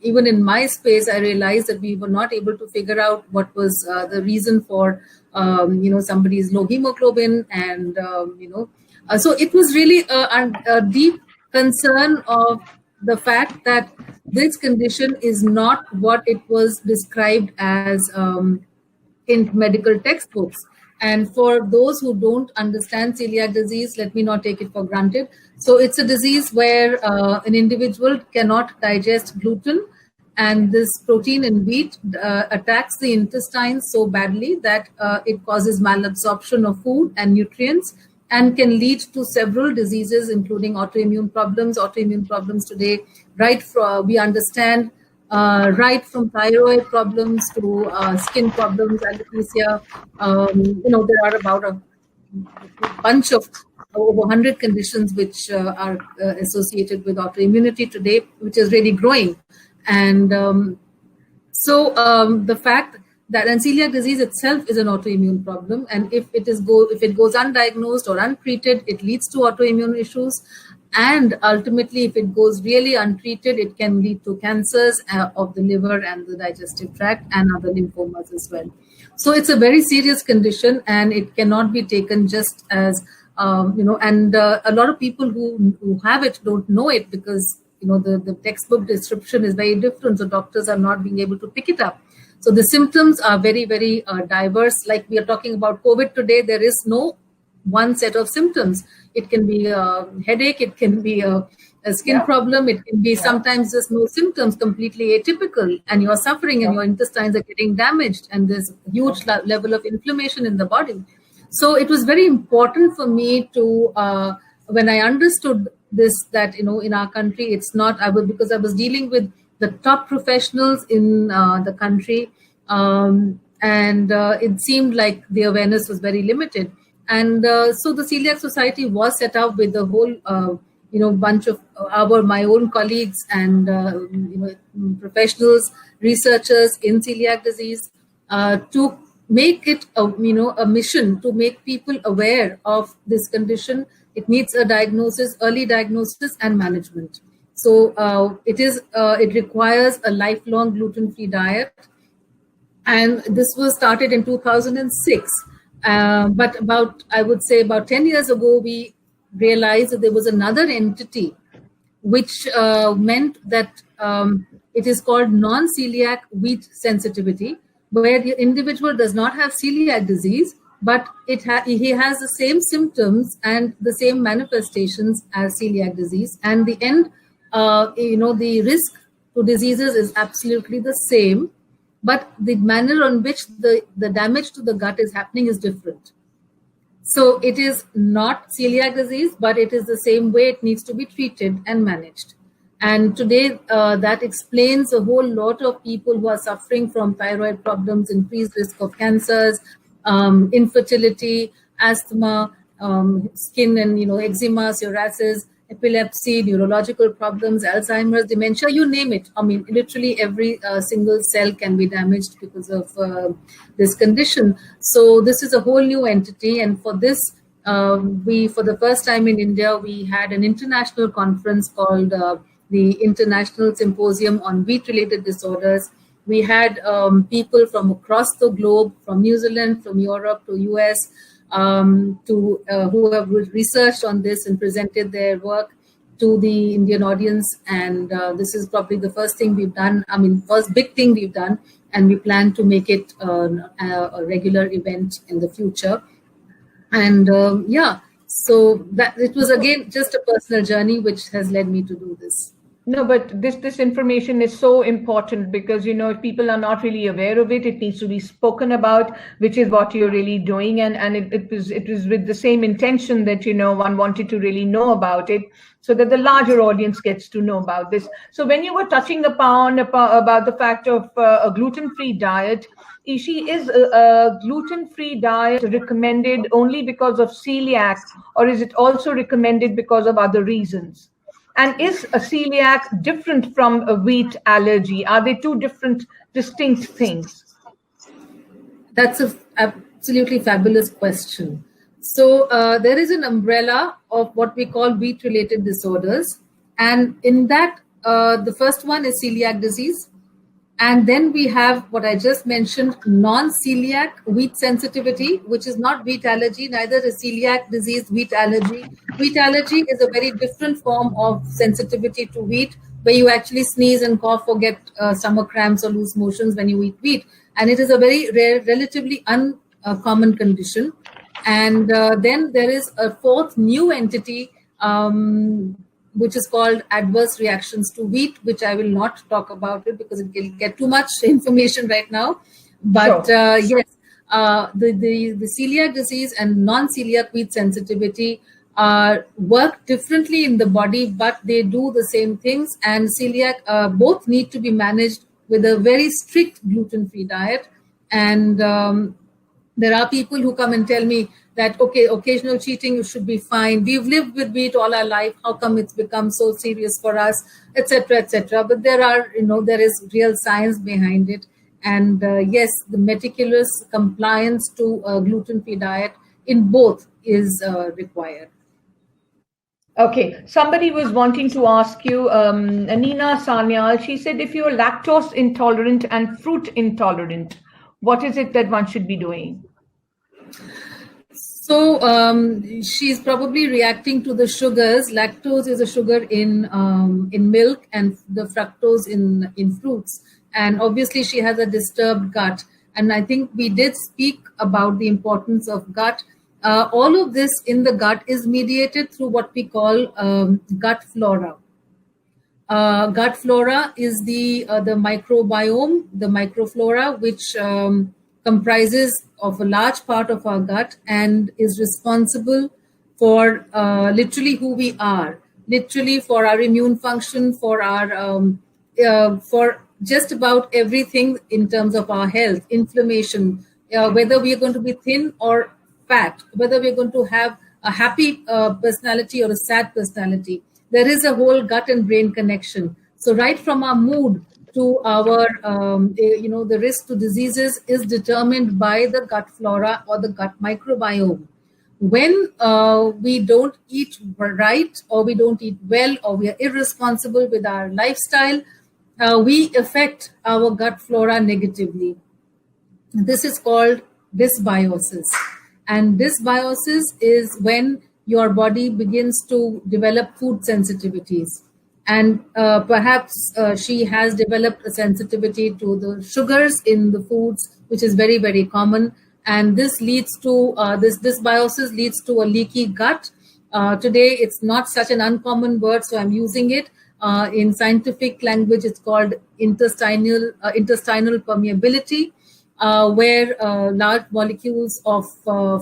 even in my space, I realized that we were not able to figure out what was the reason for somebody's low hemoglobin, and so it was really a deep concern of the fact that this condition is not what it was described as in medical textbooks. And for those who don't understand celiac disease, let me not take it for granted. So it's a disease where an individual cannot digest gluten, and this protein in wheat attacks the intestines so badly that it causes malabsorption of food and nutrients, and can lead to several diseases, including autoimmune problems. Autoimmune problems today, right from, we understand, right from thyroid problems to skin problems, alopecia. There are about a bunch of over 100 conditions which are associated with autoimmunity today, which is really growing. And the fact that celiac disease itself is an autoimmune problem, and if it goes undiagnosed or untreated, it leads to autoimmune issues. And ultimately, if it goes really untreated, it can lead to cancers of the liver and the digestive tract, and other lymphomas as well. So it's a very serious condition, and it cannot be taken just as, and a lot of people who have it don't know it, because the textbook description is very different, so doctors are not being able to pick it up. So the symptoms are very, very diverse. Like we are talking about COVID today, there is no one set of symptoms. It can be a headache, it can be a skin problem, it can be sometimes just no symptoms, completely atypical, and you're suffering and your intestines are getting damaged, and there's huge level of inflammation in the body. So it was very important for me to, when I understood this, that in our country it's not, because I was dealing with the top professionals in the country, and it seemed like the awareness was very limited. And so the Celiac Society was set up with a whole bunch of my own colleagues and professionals, researchers in celiac disease, to make it a mission to make people aware of this condition. It needs a diagnosis, early diagnosis and management. So it requires a lifelong gluten-free diet, and this was started in 2006. But I would say about 10 years ago, we realized that there was another entity, which meant that it is called non-celiac wheat sensitivity, where the individual does not have celiac disease, but he has the same symptoms and the same manifestations as celiac disease. And the end, the risk to diseases is absolutely the same, but the manner on which the damage to the gut is happening is different. So it is not celiac disease, but it is the same way it needs to be treated and managed. And today, that explains a whole lot of people who are suffering from thyroid problems, increased risk of cancers, infertility, asthma, skin and eczema, psoriasis, epilepsy, neurological problems, Alzheimer's, dementia, you name it. I mean, literally every single cell can be damaged because of this condition. So this is a whole new entity. And for this, for the first time in India, we had an international conference called the International Symposium on Wheat-Related Disorders. We had people from across the globe, from New Zealand, from Europe to US, who have researched on this and presented their work to the Indian audience. And this is probably the first thing we've done. I mean, first big thing we've done, and we plan to make it a regular event in the future. And so that it was again just a personal journey which has led me to do this. No, but this information is so important, because if people are not really aware of it, it needs to be spoken about, which is what you're really doing, and it was with the same intention that one wanted to really know about it, so that the larger audience gets to know about this. So when you were touching upon about the fact of a gluten-free diet, Ishi, is a gluten-free diet recommended only because of celiac, or is it also recommended because of other reasons? And is a celiac different from a wheat allergy? Are they two different, distinct things? That's an absolutely fabulous question. So there is an umbrella of what we call wheat-related disorders. And in that, the first one is celiac disease. And then we have what I just mentioned, non-celiac wheat sensitivity, which is not wheat allergy, neither is celiac disease wheat allergy. Wheat allergy is a very different form of sensitivity to wheat, where you actually sneeze and cough or get stomach cramps or loose motions when you eat wheat. And it is a very rare, relatively uncommon condition. And then there is a fourth new entity, which is called adverse reactions to wheat, which I will not talk about it because it will get too much information right now. But Sure. yes, the celiac disease and non-celiac wheat sensitivity work differently in the body, but they do the same things. And celiac both need to be managed with a very strict gluten-free diet. And there are people who come and tell me that, okay, occasional cheating should be fine. We've lived with wheat all our life. How come it's become so serious for us, etc., etc. But there is real science behind it. And yes, the meticulous compliance to a gluten-free diet in both is required. Okay, somebody was wanting to ask you, Nina Sanyal, she said, if you're lactose intolerant and fruit intolerant, what is it that one should be doing? So she's probably reacting to the sugars. Lactose is a sugar in milk, and the fructose in fruits. And obviously, she has a disturbed gut. And I think we did speak about the importance of gut. All of this in the gut is mediated through what we call gut flora. Gut flora is the microbiome, the microflora, which comprises of a large part of our gut and is responsible for literally who we are, literally for our immune function, for our for just about everything in terms of our health, inflammation, whether we are going to be thin or fat, whether we're going to have a happy personality or a sad personality. There is a whole gut and brain connection. So right from our mood to our, the risk to diseases is determined by the gut flora or the gut microbiome. When we don't eat right, or we don't eat well, or we are irresponsible with our lifestyle, we affect our gut flora negatively. This is called dysbiosis. And dysbiosis is when your body begins to develop food sensitivities. And perhaps she has developed a sensitivity to the sugars in the foods, which is very, very common. And this leads to, this dysbiosis leads to a leaky gut. Today, it's not such an uncommon word, so I'm using it. In scientific language, it's called intestinal permeability. Where large molecules of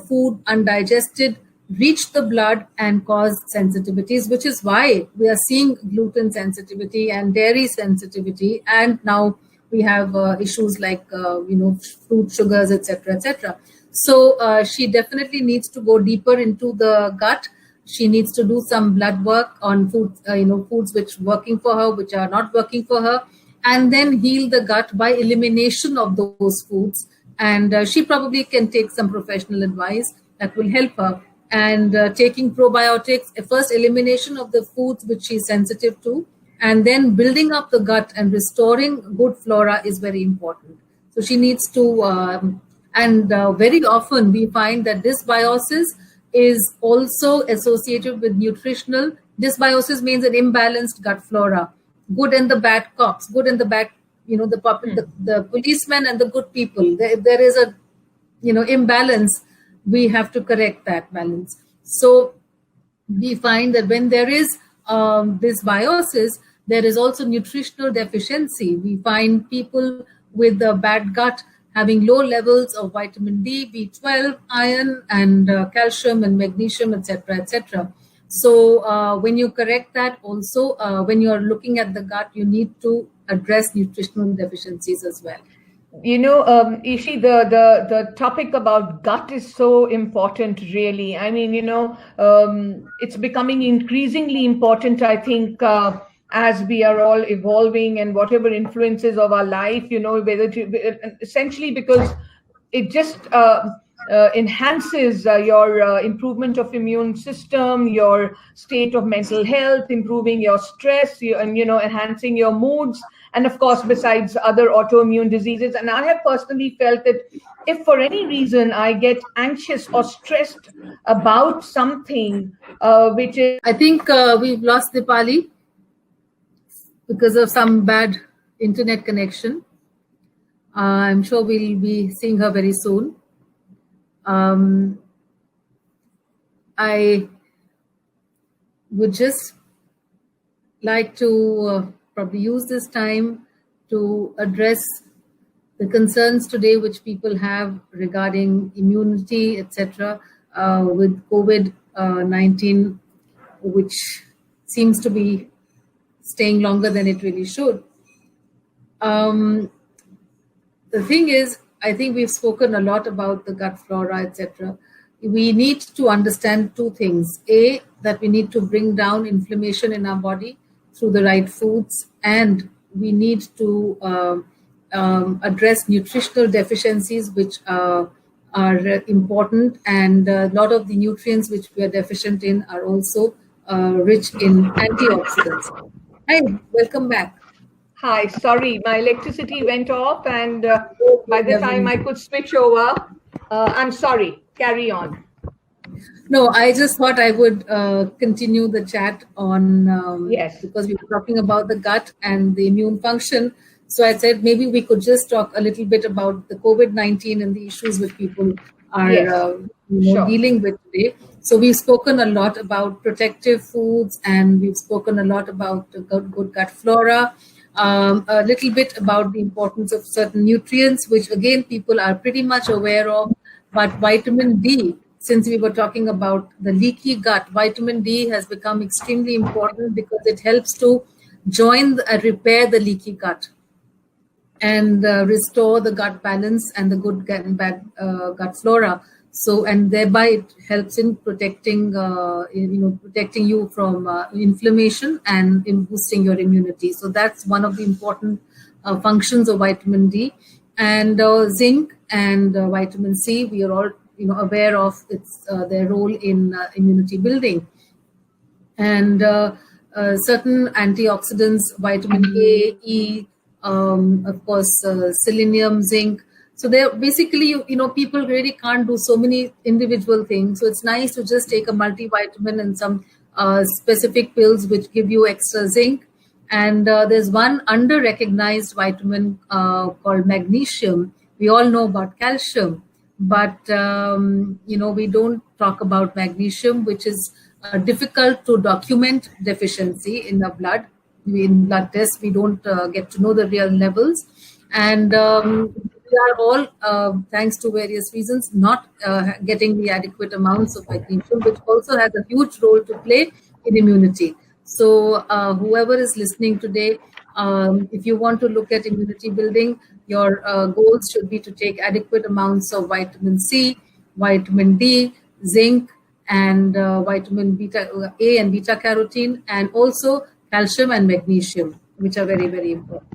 food undigested reach the blood and cause sensitivities, which is why we are seeing gluten sensitivity and dairy sensitivity, and now we have issues like fruit sugars, etc., etc. So she definitely needs to go deeper into the gut. She needs to do some blood work on foods, foods which are working for her, which are not working for her, and then heal the gut by elimination of those foods. And she probably can take some professional advice that will help her. And taking probiotics, first elimination of the foods which she's sensitive to, and then building up the gut and restoring good flora is very important. So she needs to, very often we find that dysbiosis is also associated with nutritional. Dysbiosis means an imbalanced gut flora. Good and the bad cops, good and the bad, the policemen and the good people. There is a, imbalance. We have to correct that balance. So we find that when there is dysbiosis, there is also nutritional deficiency. We find people with a bad gut having low levels of vitamin D, B12, iron, and calcium and magnesium, etc., etc. So when you correct that, also when you're looking at the gut, you need to address nutritional deficiencies as well. Ishi, the topic about gut is so important, really. I mean, it's becoming increasingly important, I think, as we are all evolving and whatever influences of our life, essentially because it just enhances your improvement of immune system, your state of mental health, improving your stress, and enhancing your moods, and of course besides other autoimmune diseases. And I have personally felt that if for any reason I get anxious or stressed about something which is, I think we've lost Dipali. because of some bad internet connection. I'm sure we'll be seeing her very soon. I would just like to probably use this time to address the concerns today which people have regarding immunity, etc., with COVID-19, which seems to be staying longer than it really should. The thing is, I think we've spoken a lot about the gut flora, etc. We need to understand two things. A, that we need to bring down inflammation in our body through the right foods, and we need to address nutritional deficiencies which are important, and a lot of the nutrients which we are deficient in are also rich in antioxidants. Hi, welcome back. Hi, sorry, my electricity went off, and by the time I could switch over, I'm sorry, carry on. No, I just thought I would continue the chat on, yes, because we were talking about the gut and the immune function. So I said maybe we could just talk a little bit about the COVID-19 and the issues which people are sure. dealing with today. So we've spoken a lot about protective foods, and we've spoken a lot about good gut flora, a little bit about the importance of certain nutrients, which again people are pretty much aware of, but vitamin D, since we were talking about the leaky gut, vitamin D has become extremely important because it helps to join and repair the leaky gut and restore the gut balance and the good and bad gut flora. So, and thereby it helps in protecting, protecting you from inflammation and in boosting your immunity. So that's one of the important functions of vitamin D. And zinc and vitamin C, we are all aware of their role in immunity building. And certain antioxidants, vitamin A, E, of course, selenium, zinc. So they're basically, people really can't do so many individual things. So it's nice to just take a multivitamin and some specific pills which give you extra zinc. And there's one under-recognized vitamin called magnesium. We all know about calcium, but we don't talk about magnesium, which is difficult to document deficiency in the blood. In blood tests, we don't get to know the real levels, and we are all, thanks to various reasons, not getting the adequate amounts of magnesium, which also has a huge role to play in immunity. So whoever is listening today, if you want to look at immunity building, your goals should be to take adequate amounts of vitamin C, vitamin D, zinc, and vitamin beta A and beta carotene, and also calcium and magnesium, which are very, very important.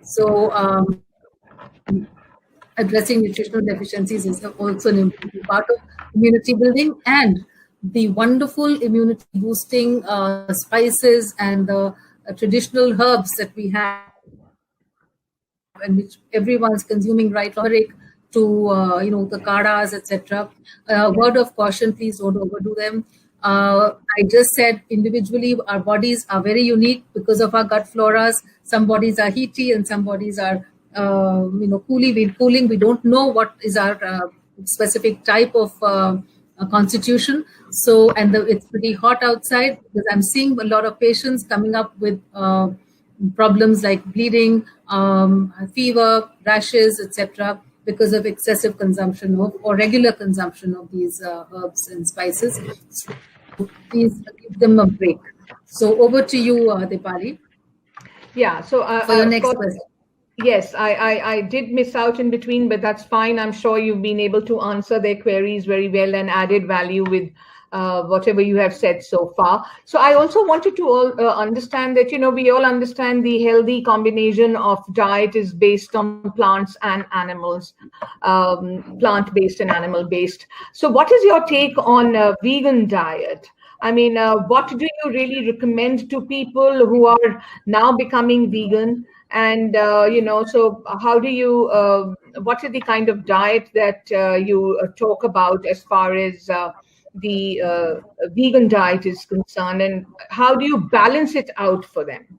So addressing nutritional deficiencies is also an important part of immunity building, and the wonderful immunity boosting spices and the traditional herbs that we have and which everyone's consuming right from to the kadas, etc. Word of caution, please don't overdo them. I just said individually our bodies are very unique because of our gut floras. Some bodies are heaty and some bodies are cooling. We don't know what is our specific type of constitution. So, and it's pretty hot outside, because I'm seeing a lot of patients coming up with problems like bleeding, fever, rashes, etc., because of excessive consumption of or regular consumption of these herbs and spices. So please give them a break. So over to you, Dipali. Yeah. So for your next question. Yes, I did miss out in between, but that's fine. I'm sure you've been able to answer their queries very well and added value with whatever you have said so far. So I also wanted to understand that, we all understand the healthy combination of diet is based on plants and animals, plant-based and animal-based. So what is your take on vegan diet? I mean, what do you really recommend to people who are now becoming vegan? And, so how do you, what is the kind of diet that you talk about as far as the vegan diet is concerned, and how do you balance it out for them?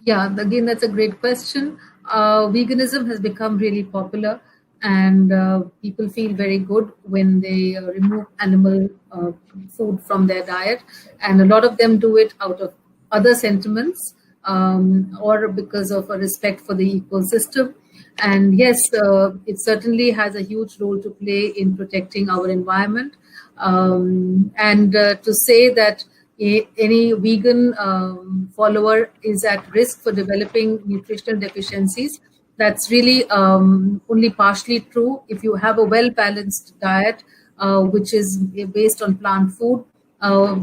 Yeah, again, that's a great question. Veganism has become really popular, and people feel very good when they remove animal food from their diet. And a lot of them do it out of other sentiments, or because of a respect for the ecosystem. And yes, it certainly has a huge role to play in protecting our environment. And to say that any vegan follower is at risk for developing nutritional deficiencies, that's really only partially true. If you have a well balanced diet, which is based on plant food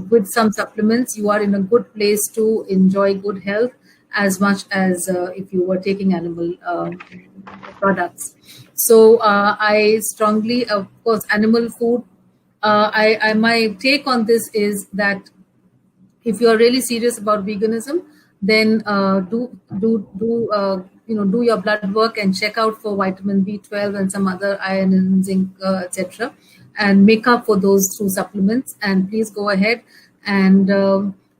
with some supplements, you are in a good place to enjoy good health as much as if you were taking animal products. So I strongly, of course, animal food. My take on this is that if you are really serious about veganism, then do your blood work and check out for vitamin B12 and some other iron and zinc, etc., and make up for those through supplements. And please go ahead. And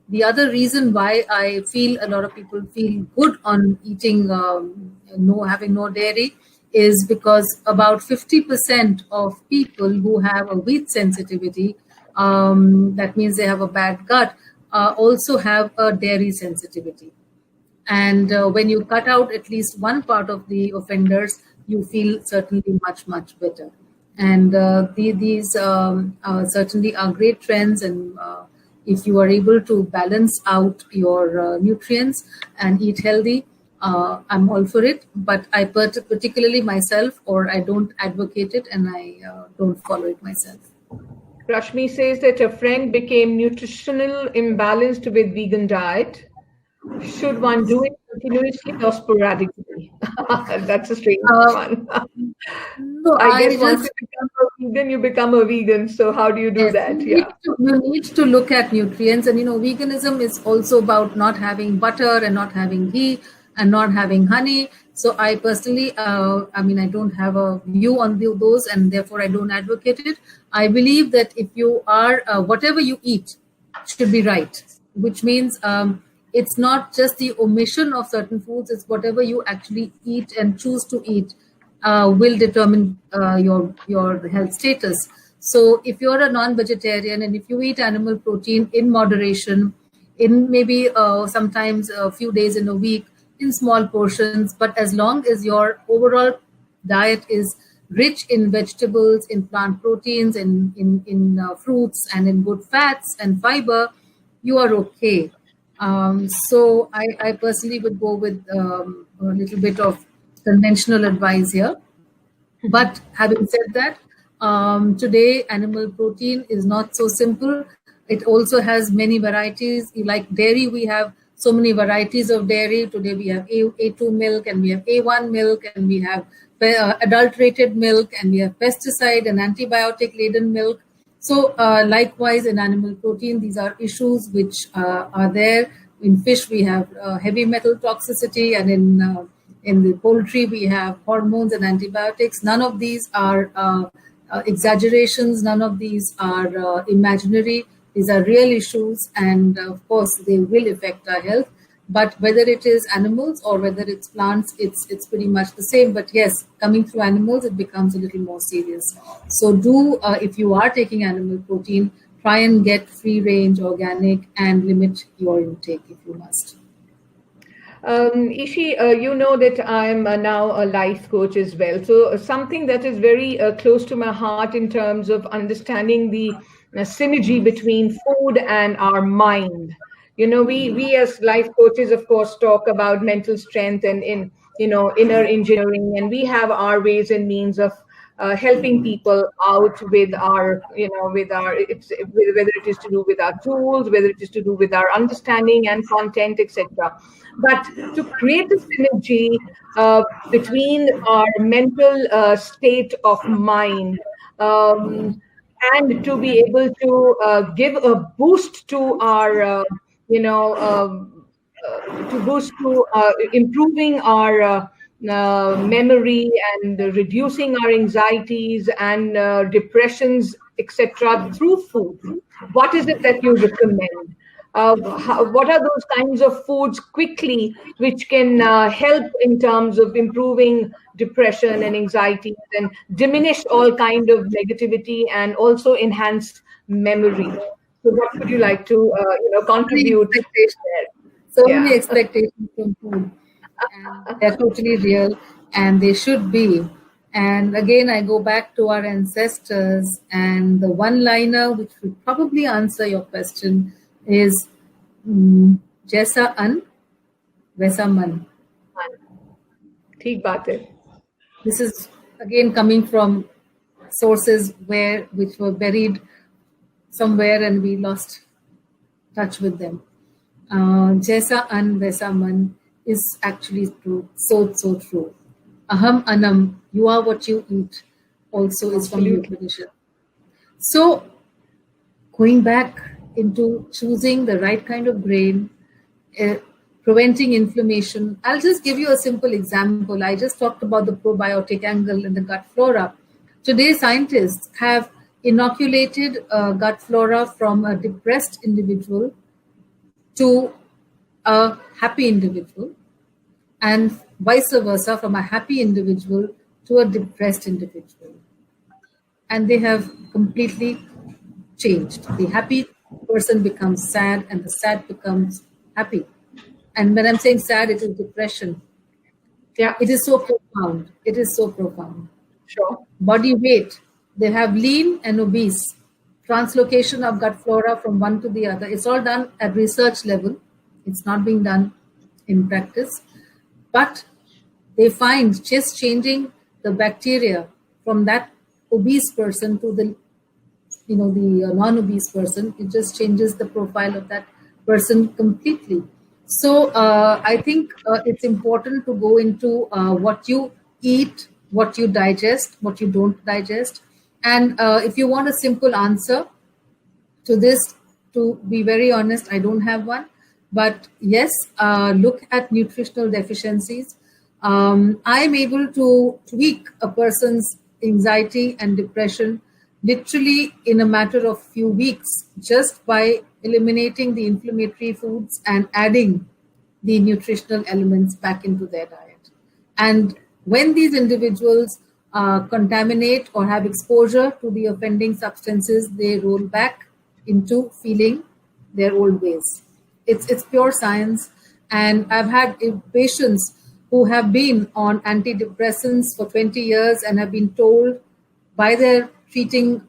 the other reason why I feel a lot of people feel good on eating having no dairy is because about 50% of people who have a wheat sensitivity, that means they have a bad gut, also have a dairy sensitivity. And when you cut out at least one part of the offenders, you feel certainly much, much better. And these certainly are great trends. And if you are able to balance out your nutrients and eat healthy, I'm all for it. But I particularly myself, or I don't advocate it, and I don't follow it myself. Rashmi says that a friend became nutritional imbalanced with vegan diet. Should one do it continuously or sporadically? That's a strange one. No, I guess once you become a vegan, you become a vegan. So how do you do yes, that? Yeah. you need to look at nutrients, and veganism is also about not having butter and not having ghee and not having honey. So I personally, I don't have a view on those, and therefore I don't advocate it. I believe that if you are, whatever you eat should be right, which means it's not just the omission of certain foods, it's whatever you actually eat and choose to eat will determine your health status. So if you're a non-vegetarian and if you eat animal protein in moderation, in maybe sometimes a few days in a week, in small portions, but as long as your overall diet is rich in vegetables, in plant proteins, in fruits, and in good fats and fiber, you are okay. So I personally would go with a little bit of conventional advice here. But having said that, today animal protein is not so simple. It also has many varieties. Like dairy, we have so many varieties of dairy. Today we have A2 milk, and we have A1 milk, and we have adulterated milk, and we have pesticide and antibiotic laden milk. So likewise in animal protein, these are issues which are there. In fish, we have heavy metal toxicity, and in the poultry, we have hormones and antibiotics. None of these are exaggerations. None of these are imaginary. These are real issues, and of course, they will affect our health. But whether it is animals or whether it's plants, it's pretty much the same. But yes, coming through animals, it becomes a little more serious. So if you are taking animal protein, try and get free range organic and limit your intake if you must. Ishi, you know that I'm now a life coach as well. So something that is very close to my heart in terms of understanding the synergy between food and our mind. We as life coaches, of course, talk about mental strength and inner engineering, and we have our ways and means of helping people out with our, whether it is to do with our tools, whether it is to do with our understanding and content, etc. But to create a synergy between our mental state of mind, and to be able to give a boost to our, to boost to improving our memory and reducing our anxieties and depressions, etc., through food. What is it that you recommend? what are those kinds of foods quickly which can help in terms of improving depression and anxiety and diminish all kind of negativity and also enhance memory. So what would you like to Many contribute expectations, there? so many Yeah. expectations from food, and they're totally real, and they should be. And again, I go back to our ancestors, and the one-liner which would probably answer your question is "Jaisa an, वैसा मन." ठीक बात है. This is again coming from sources which were buried somewhere, and we lost touch with them. Jaisa an vaisa man is actually true, so true. Aham anam, you are what you eat, also is from the Absolutely. Upanishad. So, going back into choosing the right kind of grain, preventing inflammation. I'll just give you a simple example. I just talked about the probiotic angle in the gut flora. Today, scientists have inoculated gut flora from a depressed individual to a happy individual, and vice versa, from a happy individual to a depressed individual. And they have completely changed. The happy person becomes sad, and the sad becomes happy. And when I'm saying sad, it is depression. Yeah. It is so profound. It is so profound. Sure. Body weight. They have lean and obese. Translocation of gut flora from one to the other. It's all done at research level. It's not being done in practice. But they find just changing the bacteria from that obese person to the non-obese person, it just changes the profile of that person completely. So I think it's important to go into what you eat, what you digest, what you don't digest. And if you want a simple answer to this, to be very honest, I don't have one. But yes, look at nutritional deficiencies. I'm able to tweak a person's anxiety and depression literally in a matter of few weeks just by eliminating the inflammatory foods and adding the nutritional elements back into their diet. And when these individuals contaminate or have exposure to the offending substances, they roll back into feeling their old ways. It's pure science. And I've had patients who have been on antidepressants for 20 years and have been told by their treating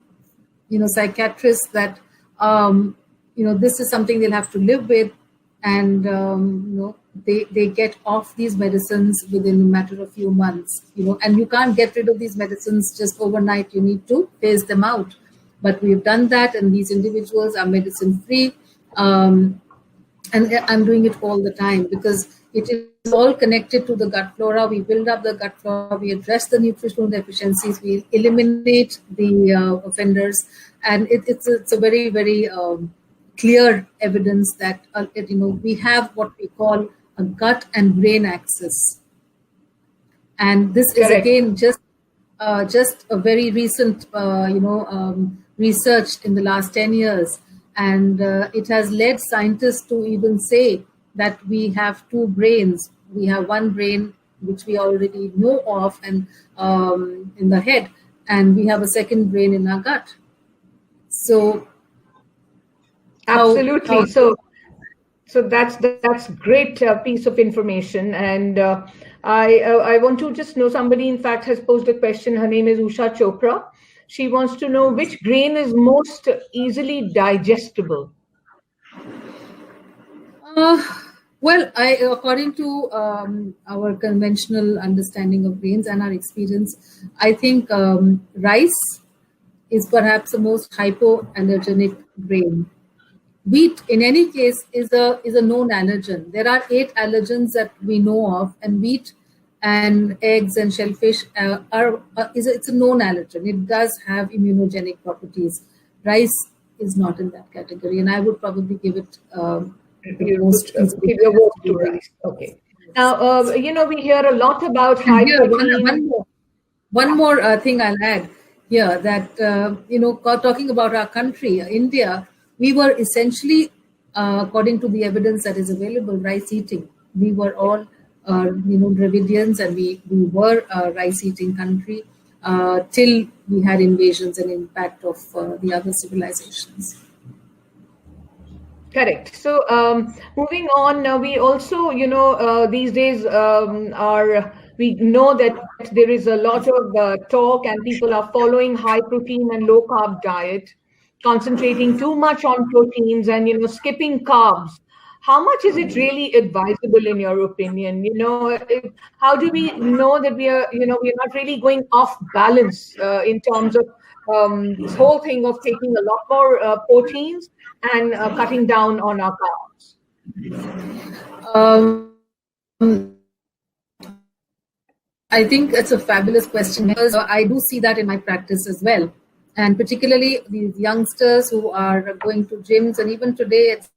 psychiatrists that this is something they'll have to live with, and they get off these medicines within a matter of few months. And you can't get rid of these medicines just overnight. You need to phase them out. But we've done that, and these individuals are medicine free. And I'm doing it all the time because it is all connected to the gut flora. We build up the gut flora, we address the nutritional deficiencies, we eliminate the offenders, and it's a very, very clear evidence that we have what we call a gut and brain axis. And this is again just a very recent research in the last 10 years. And it has led scientists to even say that we have two brains. We have one brain, which we already know of, and in the head, and we have a second brain in our gut. So, absolutely. So that's great piece of information. And I want to just know, somebody in fact has posed a question. Her name is Usha Chopra. She wants to know which grain is most easily digestible. Well, according to our conventional understanding of grains and our experience, I think rice is perhaps the most hypoallergenic grain. Wheat, in any case, is a known allergen. There are 8 allergens that we know of, and wheat and eggs and shellfish it's a known allergen. It does have immunogenic properties. Rice is not in that category, and I would probably give it most. Give your vote to rice. Okay. Now, we hear a lot about high protein. One more thing I'll add here, that talking about our country, India, we were essentially according to the evidence that is available, rice eating. We were all, Dravidians, and we were a rice eating country till we had invasions and impact of the other civilizations. Correct. So, moving on, we also, these days we know that there is a lot of talk, and people are following high protein and low carb diet, concentrating too much on proteins and, skipping carbs. How much is it really advisable in your opinion? How do we know that we're not really going off balance in terms of this whole thing of taking a lot more proteins and cutting down on our carbs? I think it's a fabulous question, because I do see that in my practice as well. And particularly these youngsters who are going to gyms, and even today, it's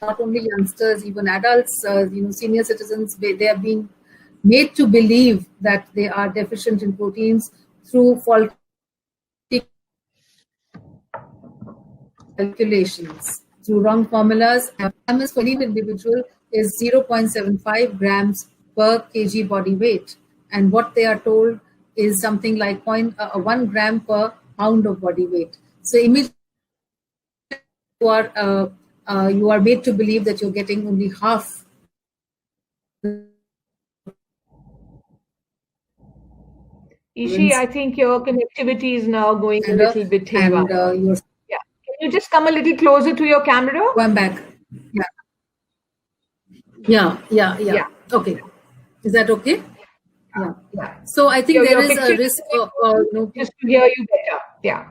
not only youngsters, even adults, senior citizens, they are being made to believe that they are deficient in proteins through faulty calculations, through wrong formulas. And for any individual is 0.75 grams per kg body weight, and what they are told is something like 1 gram per pound of body weight. So immediately you are made to believe that you're getting only half. Ishi, I think your connectivity is now going a little bit haywire. Yeah. Can you just come a little closer to your camera? I'm back. Yeah. Okay. Is that okay? Yeah. So I think there is a risk of just to hear you better. Yeah.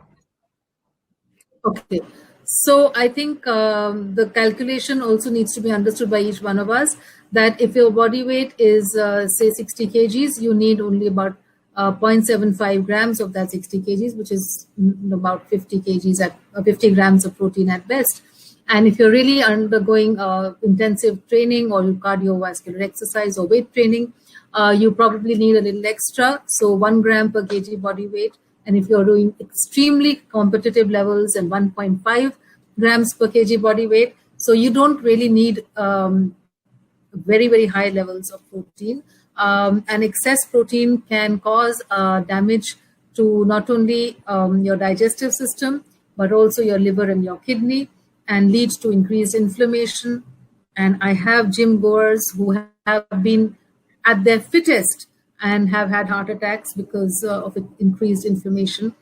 Okay. So I think the calculation also needs to be understood by each one of us, that if your body weight is say 60 kgs, you need only about 0.75 grams of that 60 kgs, which is about 50 kgs at 50 grams of protein at best. And if you're really undergoing intensive training or cardiovascular exercise or weight training, you probably need a little extra. So 1 gram per kg body weight. And if you're doing extremely competitive levels, and 1.5 grams per kg body weight. So you don't really need very, very high levels of protein. And excess protein can cause damage to not only your digestive system, but also your liver and your kidney, and leads to increased inflammation. And I have gym goers who have been at their fittest and have had heart attacks because of increased inflammation.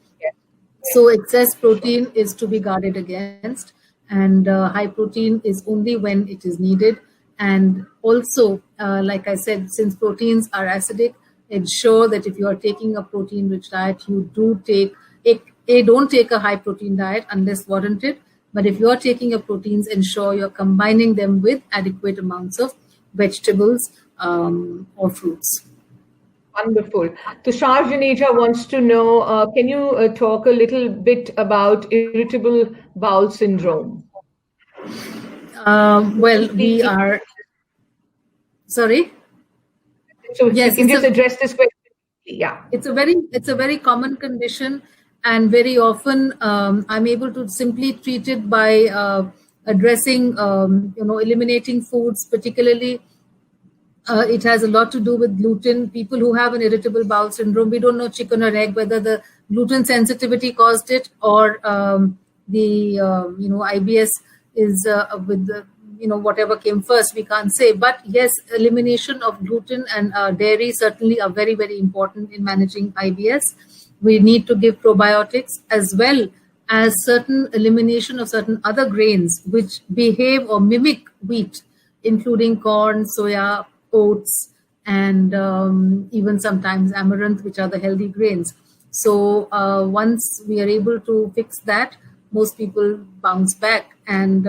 So excess protein is to be guarded against, and high protein is only when it is needed. And also, like I said, since proteins are acidic, ensure that if you are taking a protein-rich diet, you do take don't take a high protein diet unless warranted. But if you are taking your proteins, ensure you're combining them with adequate amounts of vegetables or fruits. Wonderful. Tushar Janeja wants to know, can you talk a little bit about irritable bowel syndrome? Well, we are... Sorry? So yes, you can just address this question. Yeah. It's a very common condition, and very often I'm able to simply treat it by addressing, eliminating foods, particularly it has a lot to do with gluten. People who have an irritable bowel syndrome, we don't know chicken or egg, whether the gluten sensitivity caused it, or the IBS is with the whatever came first, we can't say. But yes, elimination of gluten and dairy certainly are very, very important in managing IBS. We need to give probiotics, as well as certain elimination of certain other grains which behave or mimic wheat, including corn, soya, oats, and even sometimes amaranth, which are the healthy grains. So once we are able to fix that, most people bounce back. And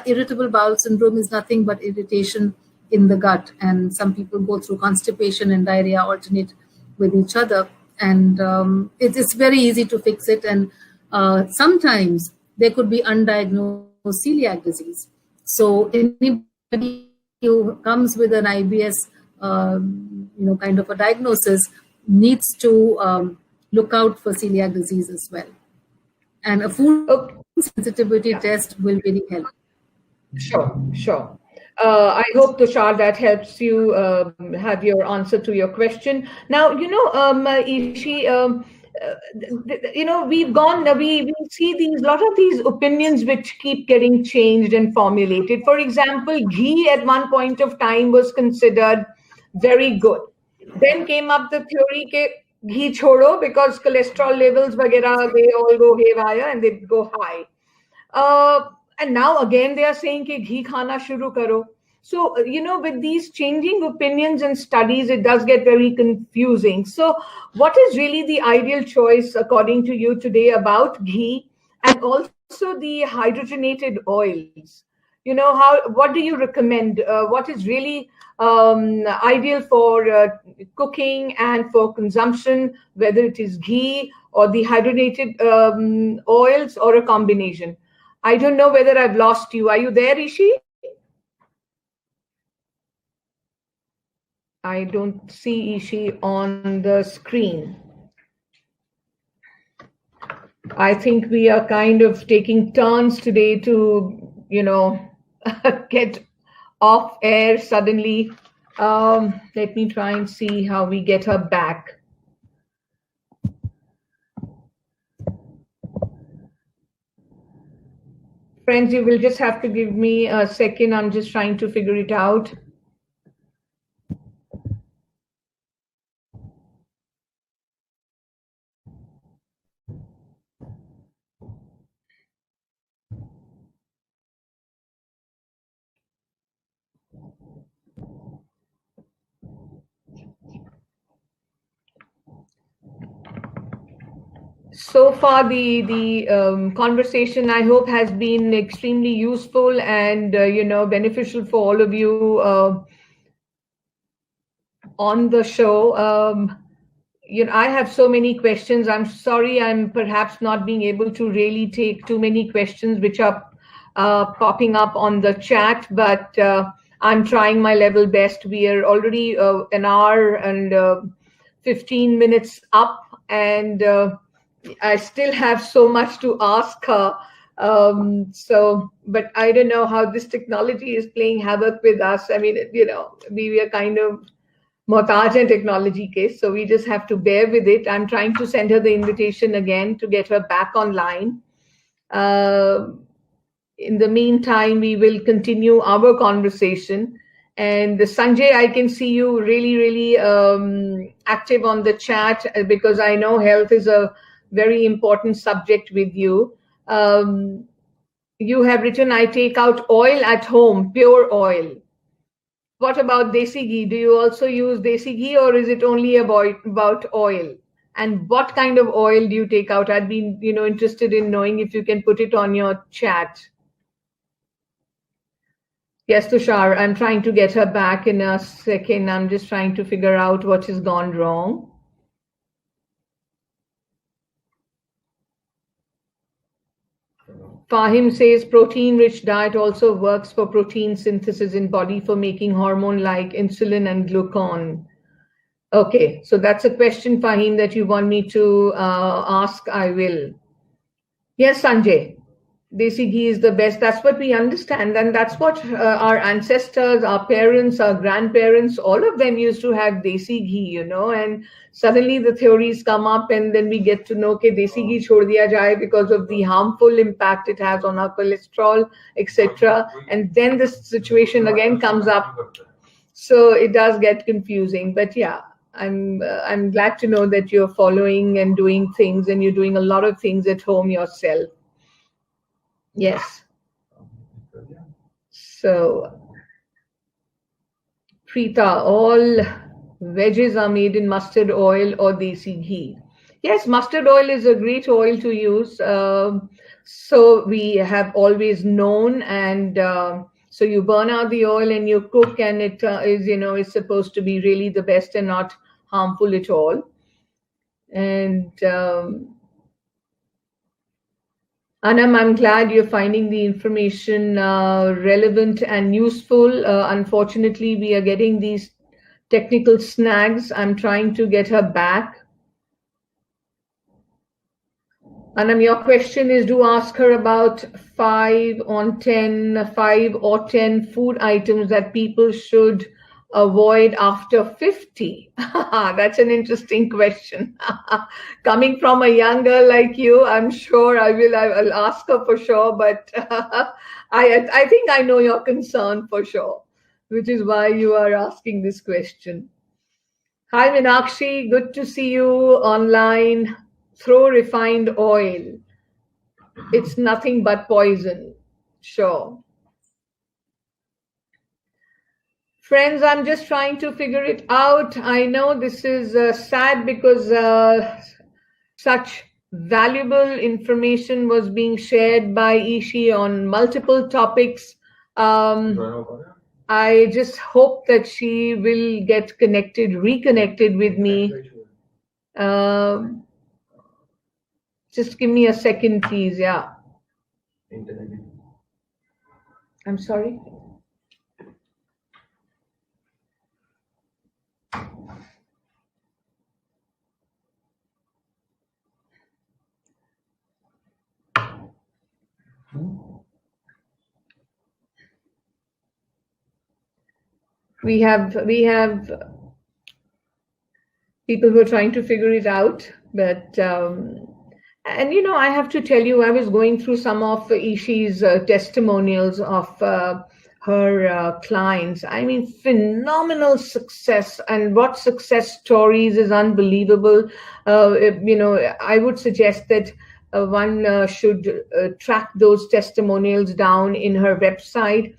irritable bowel syndrome is nothing but irritation in the gut. And some people go through constipation and diarrhea alternate with each other. And it's very easy to fix it. And sometimes there could be undiagnosed celiac disease. So anybody who comes with an IBS, kind of a diagnosis, needs to look out for celiac disease as well. And a food sensitivity test will really help. Sure, sure. I hope, Tushar, that helps you have your answer to your question. Now, Ishi, we see these lot of these opinions which keep getting changed and formulated. For example, ghee at one point of time was considered very good. Then came up the theory ke ghee chodo because cholesterol levels, vagera, they all go haywire and they go high. uh, and now again they are saying कि घी खाना शुरू करो. So, with these changing opinions and studies, it does get very confusing. So, what is really the ideal choice according to you today about ghee and also the hydrogenated oils? What do you recommend? What is really ideal for cooking and for consumption, whether it is ghee or the hydrogenated oils or a combination? I don't know whether I've lost you. Are you there, Ishi? I don't see Ishi on the screen. I think we are kind of taking turns today to, get off air suddenly. Let me try and see how we get her back. Friends, you will just have to give me a second. I'm just trying to figure it out. So far, the conversation, I hope, has been extremely useful and beneficial for all of you on the show. I have so many questions. I'm sorry, I'm perhaps not being able to really take too many questions which are popping up on the chat, but I'm trying my level best. We are already an hour and 15 minutes up, and I still have so much to ask her. But I don't know how this technology is playing havoc with us. I mean, we are kind of Mohtaj and technology case, so we just have to bear with it. I'm trying to send her the invitation again to get her back online. In the meantime, we will continue our conversation. And Sanjay, I can see you really, really active on the chat because I know health is a very important subject with you. You have written, I take out oil at home, pure oil. What about desi ghee? Do you also use desi ghee or is it only about oil? And what kind of oil do you take out? I'd be, interested in knowing if you can put it on your chat. Yes, Tushar, I'm trying to get her back in a second. I'm just trying to figure out what has gone wrong. Fahim says protein-rich diet also works for protein synthesis in body for making hormone like insulin and glucagon. Okay, so that's a question, Fahim, that you want me to ask. I will. Yes, Sanjay. Desi ghee is the best. That's what we understand. And that's what our ancestors, our parents, our grandparents, all of them used to have desi ghee, and suddenly the theories come up and then we get to know that desi ghee chhod diya jaye because of the harmful impact it has on our cholesterol, etc. And then this situation again comes up. So it does get confusing. But yeah, I'm glad to know that you're following and doing things and you're doing a lot of things at home yourself. Yes. So, Preeta, all veggies are made in mustard oil or desi ghee. Yes, mustard oil is a great oil to use. So we have always known, and so you burn out the oil and you cook, and it is supposed to be really the best and not harmful at all. And Anam, I'm glad you're finding the information relevant and useful. Unfortunately, we are getting these technical snags. I'm trying to get her back. Anam, your question is to ask her about 5 or 10 food items that people should avoid after 50. That's an interesting question. Coming from a young girl like you, I'm sure I'll ask her for sure, but I think I know your concern for sure, which is why you are asking this question. Hi, Meenakshi. Good to see you online. Throw refined oil. It's nothing but poison. Sure. Friends, I'm just trying to figure it out. I know this is sad because such valuable information was being shared by Ishi on multiple topics. I just hope that she will get reconnected with me. Just give me a second, please. Yeah. I'm sorry. We have people who are trying to figure it out, but and I have to tell you, I was going through some of Ishi's testimonials of her clients. I mean, phenomenal success, and what success stories is unbelievable. I would suggest that one should track those testimonials down in her website,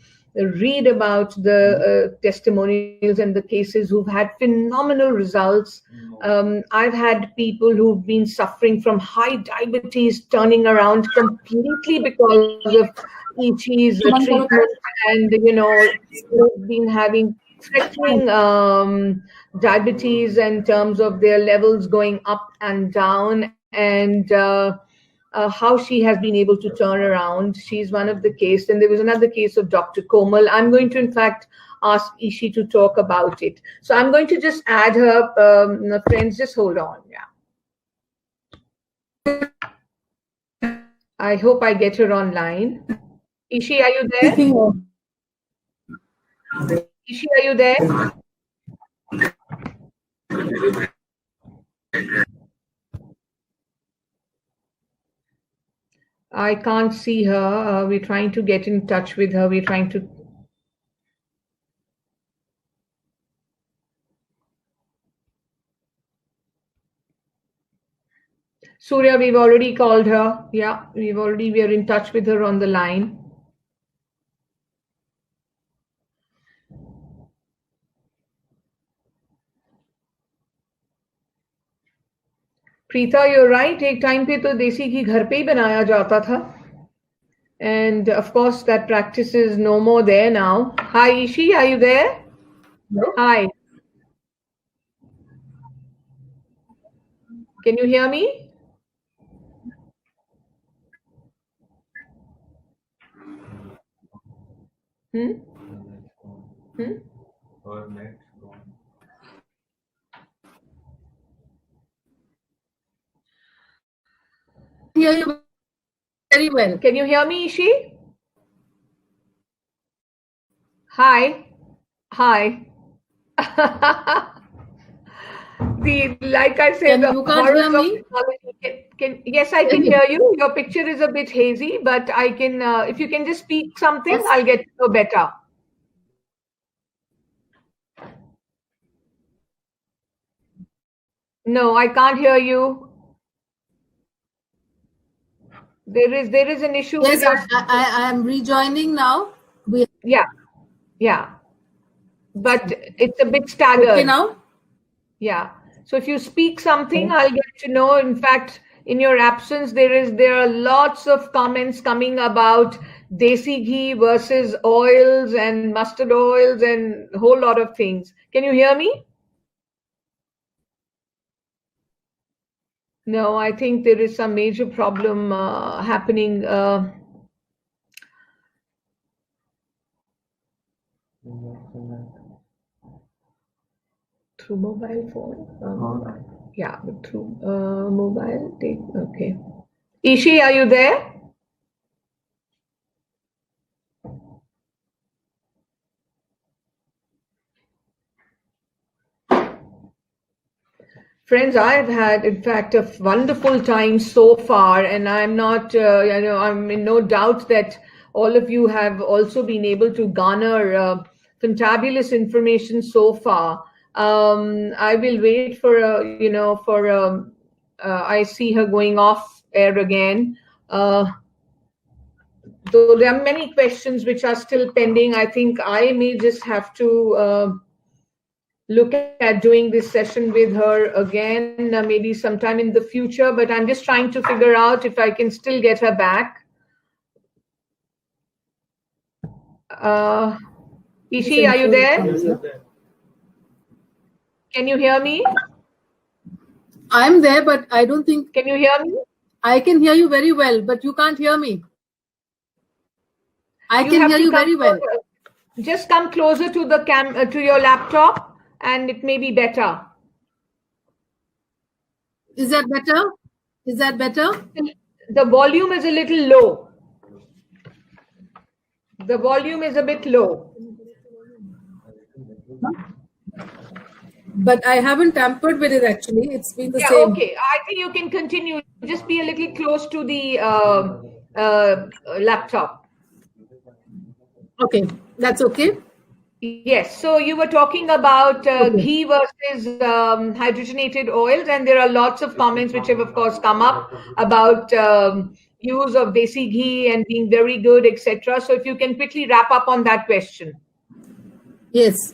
read about the testimonials and the cases who've had phenomenal results. I've had people who've been suffering from high diabetes turning around completely because of Ichi's treatment, and who've been having threatening diabetes in terms of their levels going up and down, and how she has been able to turn around. She's one of the case. And there was another case of Dr. Komal. I'm going to, in fact, ask Ishi to talk about it. So I'm going to just add her, friends, just hold on. Yeah. I hope I get her online. Ishi, are you there? Ishi, are you there? I can't see her. We're trying to get in touch with her. We're trying to. Surya, we've already called her. Yeah, we are in touch with her on the line. Preeta, you're right. एक time पे तो देसी घी घर पे ही बनाया जाता था. And of course, that practice is no more there now. Hi, Ishi, are you there? No. Hi. Can you hear me? Hmm? Hear you very well. Can you hear me, Ishi? Hi. Like I said, You can't hear me? Yes, I can hear you. Your picture is a bit hazy, but I can, if you can just speak something, yes. I'll get to know better. No, I can't hear you. There is an issue. Yes, I am rejoining now. Yeah. But it's a bit staggered. Okay now? Yeah. So if you speak something, I'll get to know. In fact, in your absence, there are lots of comments coming about desi ghee versus oils and mustard oils and a whole lot of things. Can you hear me? No, I think there is some major problem happening. Through mobile phone? Yeah, but through mobile. Okay. Ishi, are you there? Friends, I've had, in fact, a wonderful time so far, and I'm not, I'm in no doubt that all of you have also been able to garner fantabulous information so far. I will wait for, I see her going off air again. Though there are many questions which are still pending, I think I may just have to look at doing this session with her again, maybe sometime in the future, but I'm just trying to figure out if I can still get her back. Ishi, are you there? Can you hear me? I'm there, but I don't think... Can you hear me? I can hear you very well, but you can't hear me. I can hear you very well. Just come closer to the to your laptop, and it may be better. Is that better? Is that better? The volume is a little low. The volume is a bit low. But I haven't tampered with it actually. It's been the same. Yeah, okay. I think you can continue. Just be a little close to the laptop. Okay, that's okay. Yes. So you were talking about ghee versus hydrogenated oils, and there are lots of comments which have, of course, come up about use of desi ghee and being very good, etc. So if you can quickly wrap up on that question. Yes.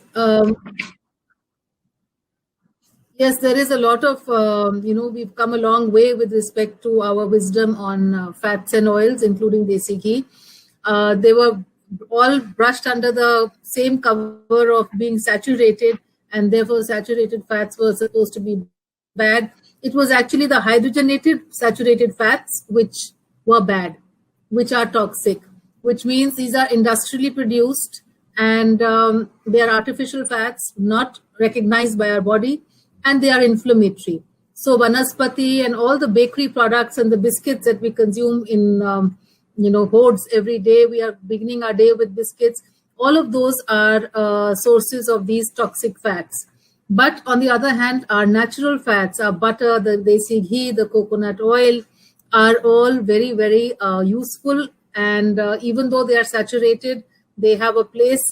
Yes, there is a lot of, we've come a long way with respect to our wisdom on fats and oils, including desi ghee. They were all brushed under the same cover of being saturated, and therefore saturated fats were supposed to be bad. It was actually the hydrogenated saturated fats which were bad, which are toxic, which means these are industrially produced and they are artificial fats not recognized by our body, and they are inflammatory. So vanaspati and all the bakery products and the biscuits that we consume in hoards every day, we are beginning our day with biscuits. All of those are sources of these toxic fats. But on the other hand, our natural fats, our butter, the desi ghee, the coconut oil, are all very, very useful. And even though they are saturated, they have a place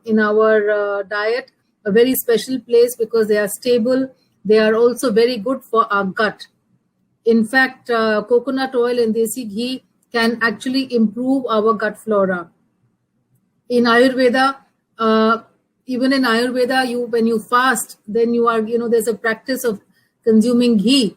in our diet, a very special place, because they are stable. They are also very good for our gut. In fact, coconut oil and desi ghee can actually improve our gut flora. In Ayurveda, even in Ayurveda, when you fast, then you are, there's a practice of consuming ghee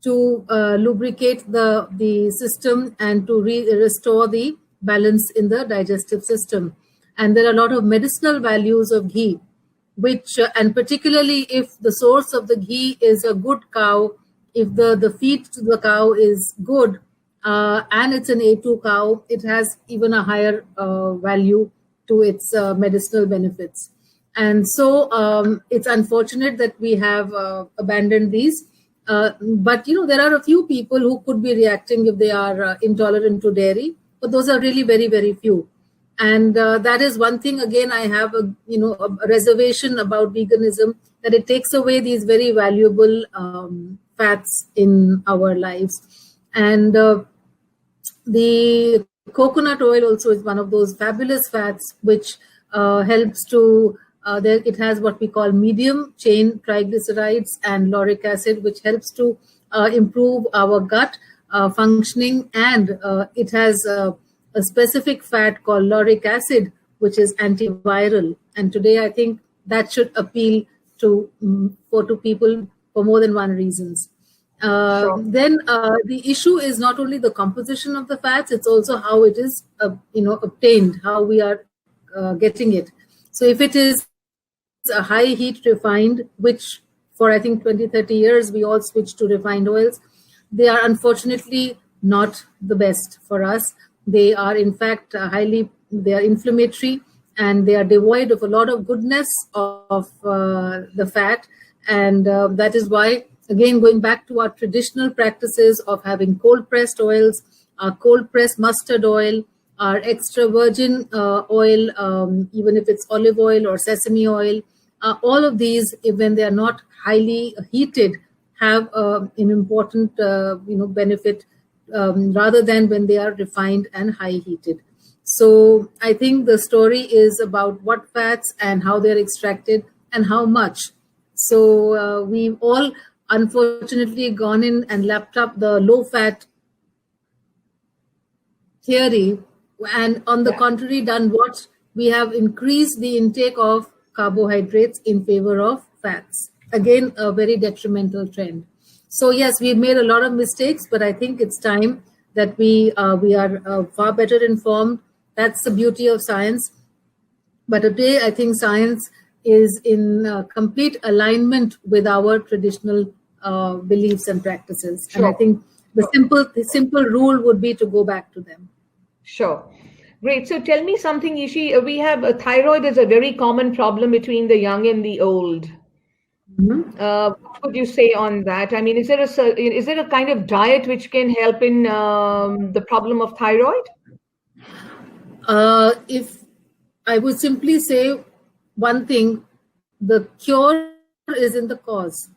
to lubricate the system and to restore the balance in the digestive system. And there are a lot of medicinal values of ghee, which, and particularly if the source of the ghee is a good cow, if the feed to the cow is good, and it's an A2 cow, it has even a higher value to its medicinal benefits. And so it's unfortunate that we have abandoned these. But, there are a few people who could be reacting if they are intolerant to dairy, but those are really very, very few. And that is one thing, again, I have a reservation about veganism, that it takes away these very valuable fats in our lives. And the coconut oil also is one of those fabulous fats which helps to, it has what we call medium chain triglycerides and lauric acid, which helps to improve our gut functioning. And it has a specific fat called lauric acid, which is antiviral. And today I think that should appeal to people for more than one reasons. Sure. Then the issue is not only the composition of the fats, it's also how it is obtained, how we are getting it. So if it is a high heat refined, which for I think 20-30 years we all switched to refined oils, they are unfortunately not the best for us. They are in fact they are inflammatory, and they are devoid of a lot of goodness of the fat. And that is why again, going back to our traditional practices of having cold pressed oils, our cold pressed mustard oil, our extra virgin oil, even if it's olive oil or sesame oil, all of these, when they are not highly heated, have an important benefit rather than when they are refined and high heated. So I think the story is about what fats and how they're extracted and how much. So we've all unfortunately gone in and lapped up the low fat theory, and on the contrary done what? We have increased the intake of carbohydrates in favor of fats. Again, a very detrimental trend. So yes, we've made a lot of mistakes, but I think it's time that we are far better informed. That's the beauty of science. But today, I think science is in complete alignment with our traditional beliefs and practices. Sure. And I think the simple rule would be to go back to them. Sure. Great. So tell me something, Ishi. We have thyroid is a very common problem between the young and the old. Mm-hmm. What would you say on that? I mean, is there a kind of diet which can help in the problem of thyroid? If I would simply say one thing, the cure is in the cause.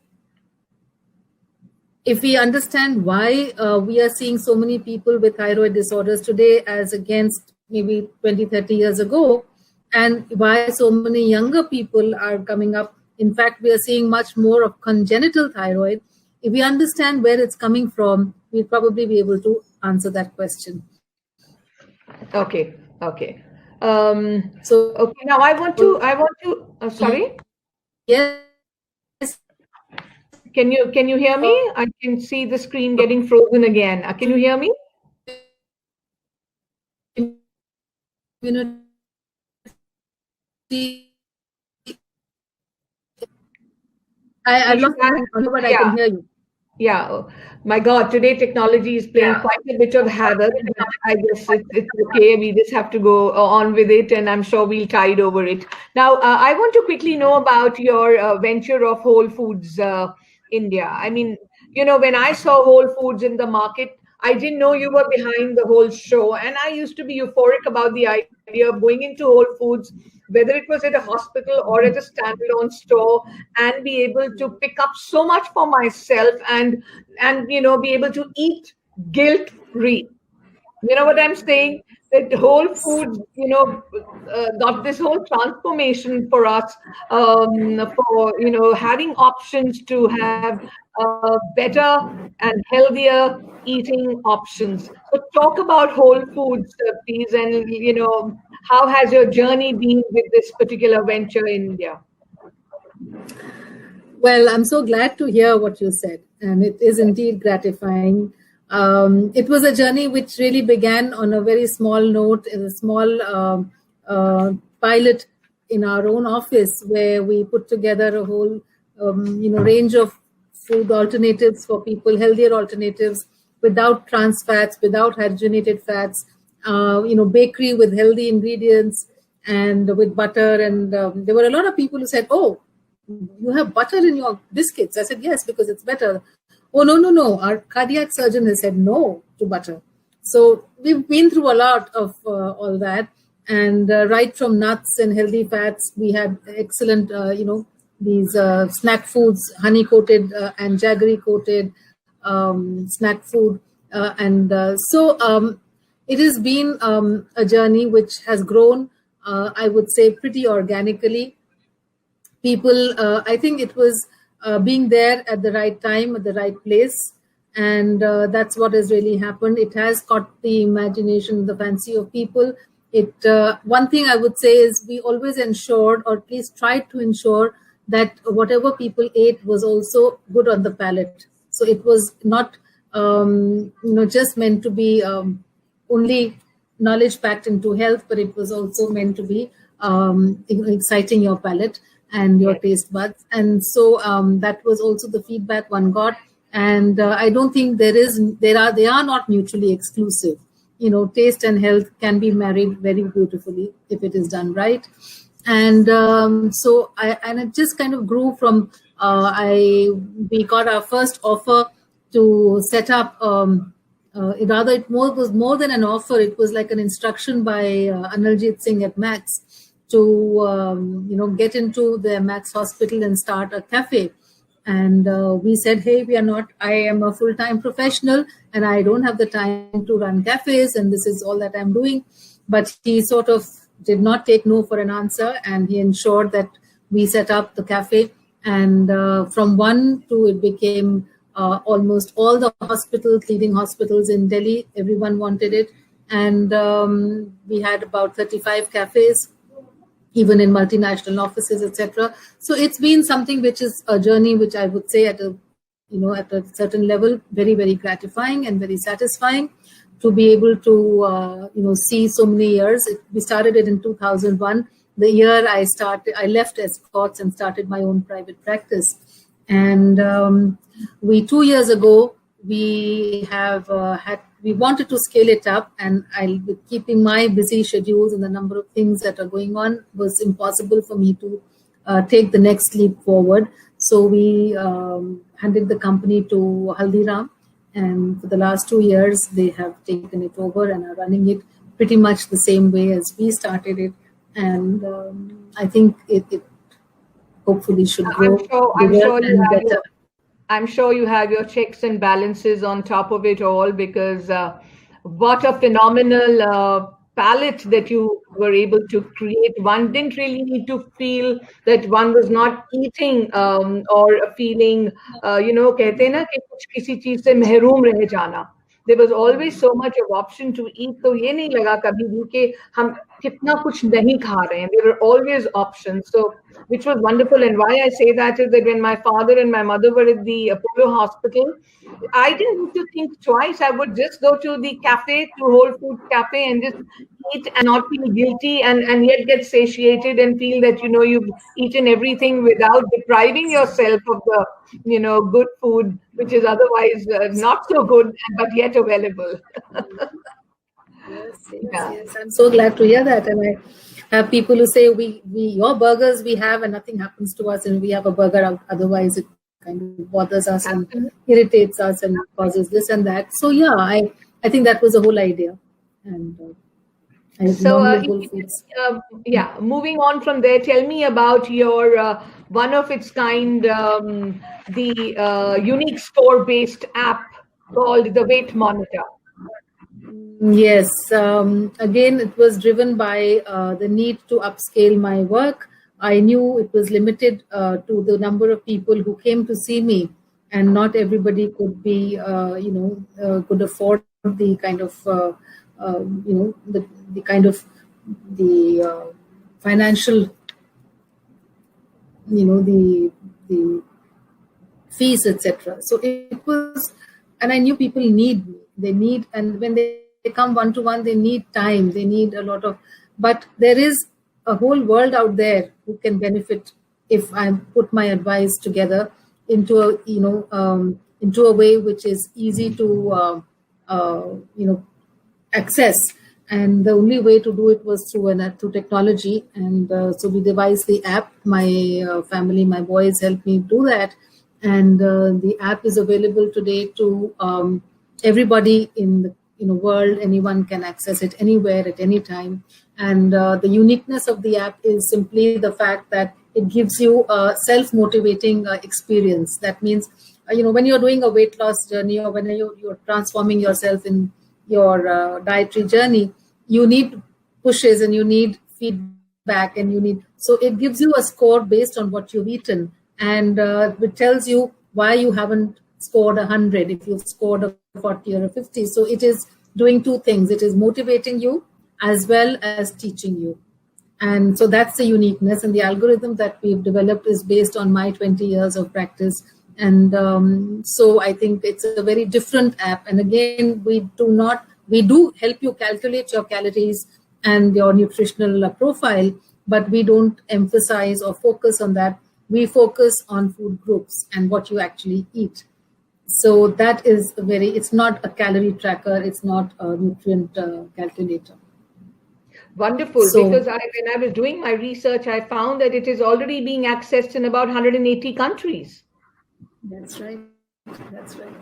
If we understand why we are seeing so many people with thyroid disorders today as against maybe 20, 30 years ago, and why so many younger people are coming up, in fact, we are seeing much more of congenital thyroid. If we understand where it's coming from, we'll probably be able to answer that question. Okay. So now I want to. Sorry. Yes. Can you hear me? I can see the screen getting frozen again. Can you hear me? I lost but I can hear you. Yeah, my God, today technology is playing quite a bit of havoc, but I guess it's okay. We just have to go on with it, and I'm sure we'll tide over it. Now, I want to quickly know about your venture of Whole Foods India. I mean, when I saw Whole Foods in the market, I didn't know you were behind the whole show, and I used to be euphoric about the idea of going into Whole Foods, whether it was at a hospital or at a standalone store, and be able to pick up so much for myself and be able to eat guilt-free. You know what I'm saying? That Whole Foods, got this whole transformation for us, for having options to have better and healthier eating options. So talk about Whole Foods, please, and how has your journey been with this particular venture in India? Well, I'm so glad to hear what you said, and it is indeed gratifying. It was a journey which really began on a very small note, in a small pilot in our own office, where we put together a whole range of food alternatives for people, healthier alternatives without trans fats, without hydrogenated fats, bakery with healthy ingredients and with butter. And there were a lot of people who said, "Oh, you have butter in your biscuits." I said, "Yes, because it's better." "Oh, no. Our cardiac surgeon has said no to butter." So we've been through a lot of all that. And right from nuts and healthy fats, we had excellent, these snack foods, honey-coated and jaggery-coated snack food. So it has been a journey which has grown, I would say, pretty organically. People, I think it was being there at the right time, at the right place. And that's what has really happened. It has caught the imagination, the fancy of people. One thing I would say is we always ensured, or at least tried to ensure, that whatever people ate was also good on the palate. So it was not, just meant to be only knowledge packed into health, but it was also meant to be exciting your palate and your taste buds. And so that was also the feedback one got. And I don't think they are not mutually exclusive. Taste and health can be married very beautifully if it is done right. And so it just kind of grew from We got our first offer to set up. It was more than an offer. It was like an instruction by Analjit Singh at Max to get into the Max Hospital and start a cafe. And we said, hey, I am a full-time professional and I don't have the time to run cafes, and this is all that I'm doing. But he sort of did not take no for an answer, and he ensured that we set up the cafe. And from one to it became almost all the hospitals, leading hospitals in Delhi, everyone wanted it. And we had about 35 cafes, even in multinational offices, etc. So it's been something which is a journey which I would say at a certain level, very, very gratifying and very satisfying to be able to see so many years. We started it in 2001. The year I left Escorts and started my own private practice. And 2 years ago, we wanted to scale it up, and keeping my busy schedules and the number of things that are going on, was impossible for me to take the next leap forward. So we handed the company to Haldiram, and for the last 2 years, they have taken it over and are running it pretty much the same way as we started it. And I think it hopefully should grow bigger and better. I'm sure you have your checks and balances on top of it all, because what a phenomenal palette that you were able to create. One didn't really need to feel that one was not eating or feeling, कहते हैं ना कि कुछ किसी चीज से महरूम रह जाना. There was always so much of option to eat. तो ये नहीं लगा कभी भी कि हम कितना कुछ नहीं खा रहे हैं. There were always options. So, which was wonderful. And why I say that is that when my father and my mother were at the Apollo Hospital, I didn't need to think twice. I would just go to the cafe, to Whole Foods Cafe, and just eat and not feel guilty, and yet get satiated and feel that, you've eaten everything without depriving yourself of the, good food, which is otherwise not so good, but yet available. Yes. I'm so glad to hear that. And I have people who say, your burgers we have and nothing happens to us, and we have a burger out. Otherwise, it kind of bothers us and irritates us and causes this and that. So yeah, I think that was the whole idea. And moving on from there, tell me about your one of its kind, the unique score-based app called the Weight Monitor. Yes, again, it was driven by the need to upscale my work. I knew it was limited to the number of people who came to see me, and not everybody could be, could afford the kind of, the kind of the financial, the fees, etc. So it was, and I knew people need me. They need, and when they come one-to-one, they need time. They need a lot of, but there is a whole world out there who can benefit if I put my advice together into a, into a way which is easy to, access. And the only way to do it was through technology. And so we devised the app. My family, my boys helped me do that. And the app is available today to everybody in the world. Anyone can access it anywhere at any time. And the uniqueness of the app is simply the fact that it gives you a self-motivating experience. That means, when you're doing a weight loss journey, or when you're transforming yourself in your dietary journey, you need pushes and you need feedback, and so it gives you a score based on what you've eaten, and it tells you why you haven't scored 100 if you've scored a 40 or a 50. So it is doing two things. It is motivating you as well as teaching you. And so that's the uniqueness. And the algorithm that we've developed is based on my 20 years of practice. And so I think it's a very different app. And again, we do help you calculate your calories and your nutritional profile, but we don't emphasize or focus on that. We focus on food groups and what you actually eat. So that is it's not a calorie tracker. It's not a nutrient calculator. Wonderful, So because when I was doing my research, I found that it is already being accessed in about 180 countries. that's right. That's right.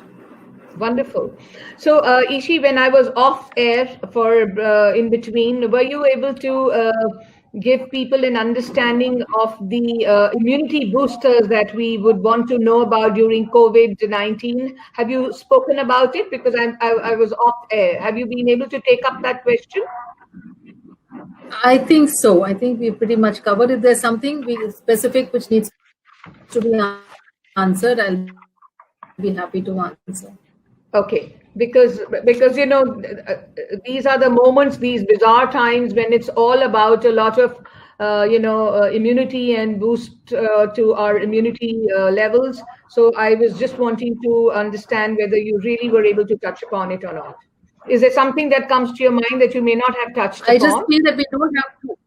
Wonderful. So, Ishi, when I was off air for in between, were you able to give people an understanding of the immunity boosters that we would want to know about during COVID-19? Have you spoken about it? Because I was off air. Have you been able to take up that question? I think so. I think we pretty much covered. If there's something specific which needs to be answered, I'll be happy to answer. Okay, because these are the moments, these bizarre times when it's all about a lot of immunity and boost to our immunity levels. So I was just wanting to understand whether you really were able to touch upon it or not. Is there something that comes to your mind that you may not have touched I just upon? feel that we don't have to.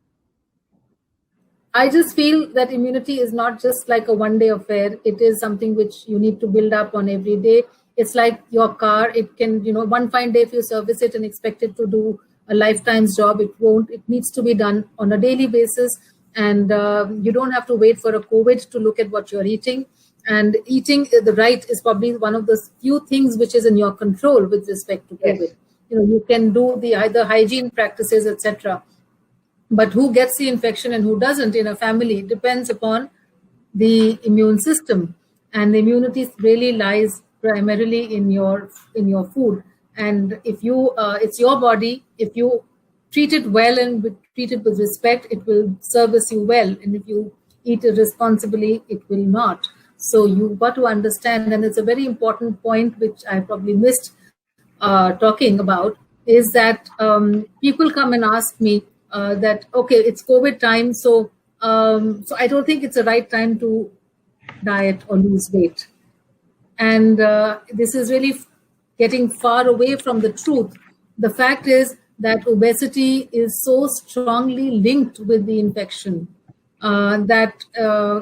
I just feel that immunity is not just like a one day affair. It is something which you need to build up on every day. It's like your car. It can, one fine day if you service it and expect it to do a lifetime's job, it won't. It needs to be done on a daily basis. And you don't have to wait for a COVID to look at what you're eating. And eating the right is probably one of the few things which is in your control with respect to COVID. Yes. You can do the either hygiene practices, etc. But who gets the infection and who doesn't in a family depends upon the immune system, and the immunity really lies primarily in your food. And if you it's your body. If you treat it well and treat it with respect, it will service you well. And if you eat irresponsibly, it will not. So you've got to understand, and it's a very important point which I probably missed talking about, is that people come and ask me that, okay, it's COVID time, so I don't think it's the right time to diet or lose weight. And this is really getting far away from the truth. The fact is that obesity is so strongly linked with the infection that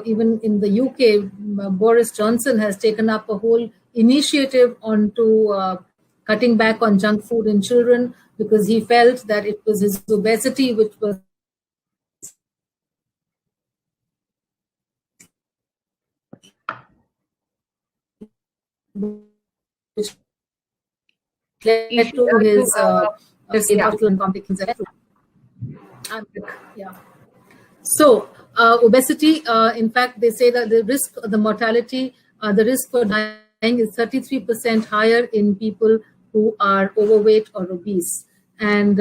even in the UK, Boris Johnson has taken up a whole initiative onto cutting back on junk food in children, because he felt that it was his obesity which was which led Ishi, to his yeah. cardiovascular complications. Yeah. So obesity, in fact, they say that the risk, the mortality, the risk for dying is 33% higher in people who are overweight or obese. And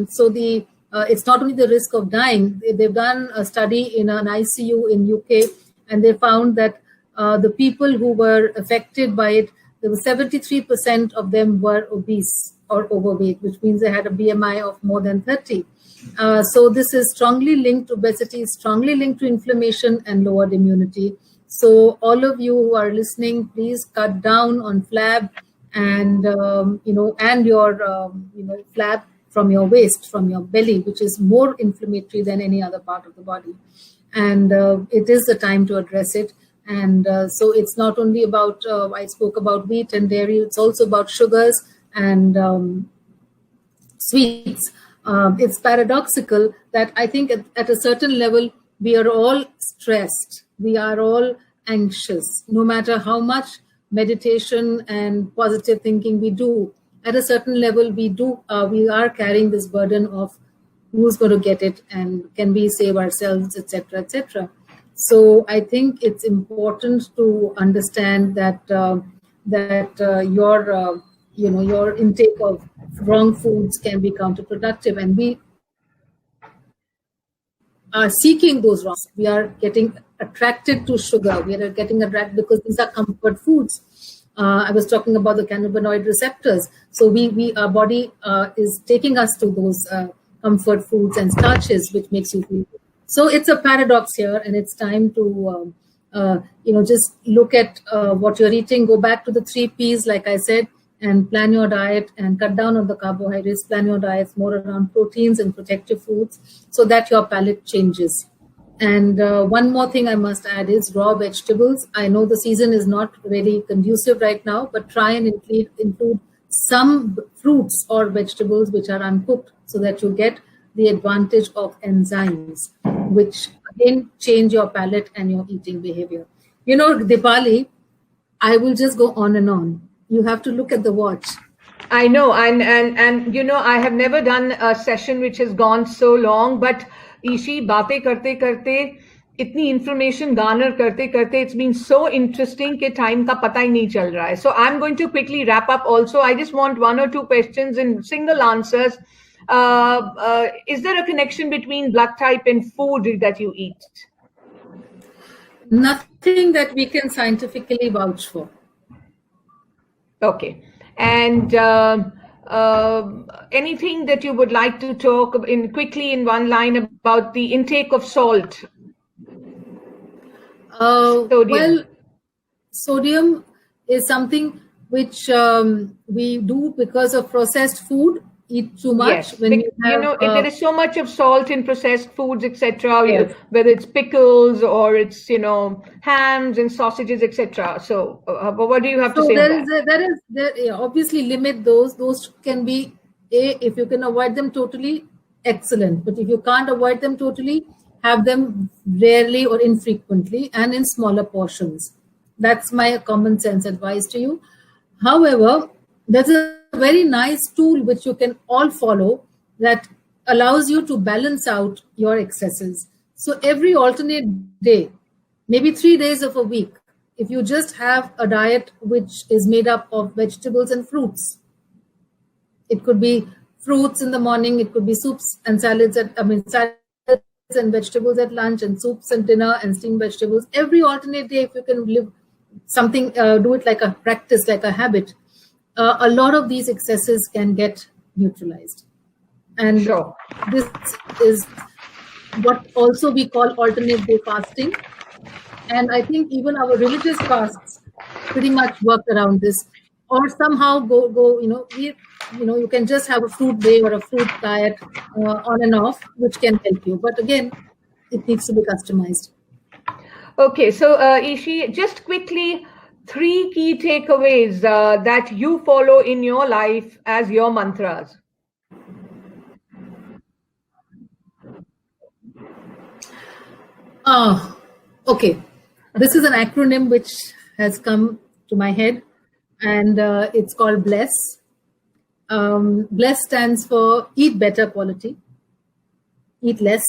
so it's not only the risk of dying. They've done a study in an ICU in UK, and they found that the people who were affected by it, there was 73% of them were obese or overweight, which means they had a BMI of more than 30. So this is strongly linked to obesity, strongly linked to inflammation and lowered immunity. So all of you who are listening, please cut down on flab and and your flab from your waist, from your belly, which is more inflammatory than any other part of the body. And it is the time to address it. And so it's not only about, I spoke about wheat and dairy, it's also about sugars and sweets. It's paradoxical that I think at a certain level, we are all stressed. We are all anxious. No matter how much meditation and positive thinking we do, at a certain level, we are carrying this burden of who's going to get it and can we save ourselves, etc., etc. So I think it's important to understand that your intake of wrong foods can be counterproductive, and we are seeking those wrongs. We are getting attracted to sugar. We are getting attracted because these are comfort foods. I was talking about the cannabinoid receptors. So our body is taking us to those comfort foods and starches, which makes you feel good. So it's a paradox here, and it's time to just look at what you're eating. Go back to the 3 Ps, like I said, and plan your diet and cut down on the carbohydrates. Plan your diets more around proteins and protective foods so that your palate changes. And one more thing I must add is raw vegetables. I know the season is not really conducive right now, but try and include some fruits or vegetables which are uncooked so that you get the advantage of enzymes, which again change your palate and your eating behavior. Dipali, I will just go on and on. You have to look at the watch. I know, and I have never done a session which has gone so long, but Ishi, बातें करते करते इतनी information garner करते करते it's been so interesting कि time का पता ही नहीं चल रहा है. So I'm going to quickly wrap up also. I just want one or two questions in single answers. Is there a connection between blood type and food that you eat? Nothing that we can scientifically vouch for. Okay. And anything that you would like to talk quickly in one line about the intake of salt? Sodium. Well, sodium is something which we do because of processed food. Eat too much. Yes, when there is so much of salt in processed foods, etc. Yes. Whether it's pickles or it's hams and sausages, etc. So, what do you have to say? There obviously limit those. Those can be if you can avoid them totally, excellent. But if you can't avoid them totally, have them rarely or infrequently and in smaller portions. That's my common sense advice to you. However, there's a very nice tool which you can all follow that allows you to balance out your excesses. So every alternate day, maybe 3 days of a week, if you just have a diet which is made up of vegetables and fruits, it could be fruits in the morning, it could be soups and salads salads and vegetables at lunch, and soups and dinner and steamed vegetables. Every alternate day, if you can live something, do it like a practice, like a habit, a lot of these excesses can get neutralized. And sure. This is what also we call alternate day fasting. And I think even our religious fasts pretty much work around this, or somehow you can just have a fruit day or a fruit diet on and off, which can help you. But again, it needs to be customized. Okay, so Ishi, just quickly, 3 key takeaways that you follow in your life as your mantras. Okay. This is an acronym which has come to my head, and it's called BLESS. BLESS stands for eat better quality, eat less,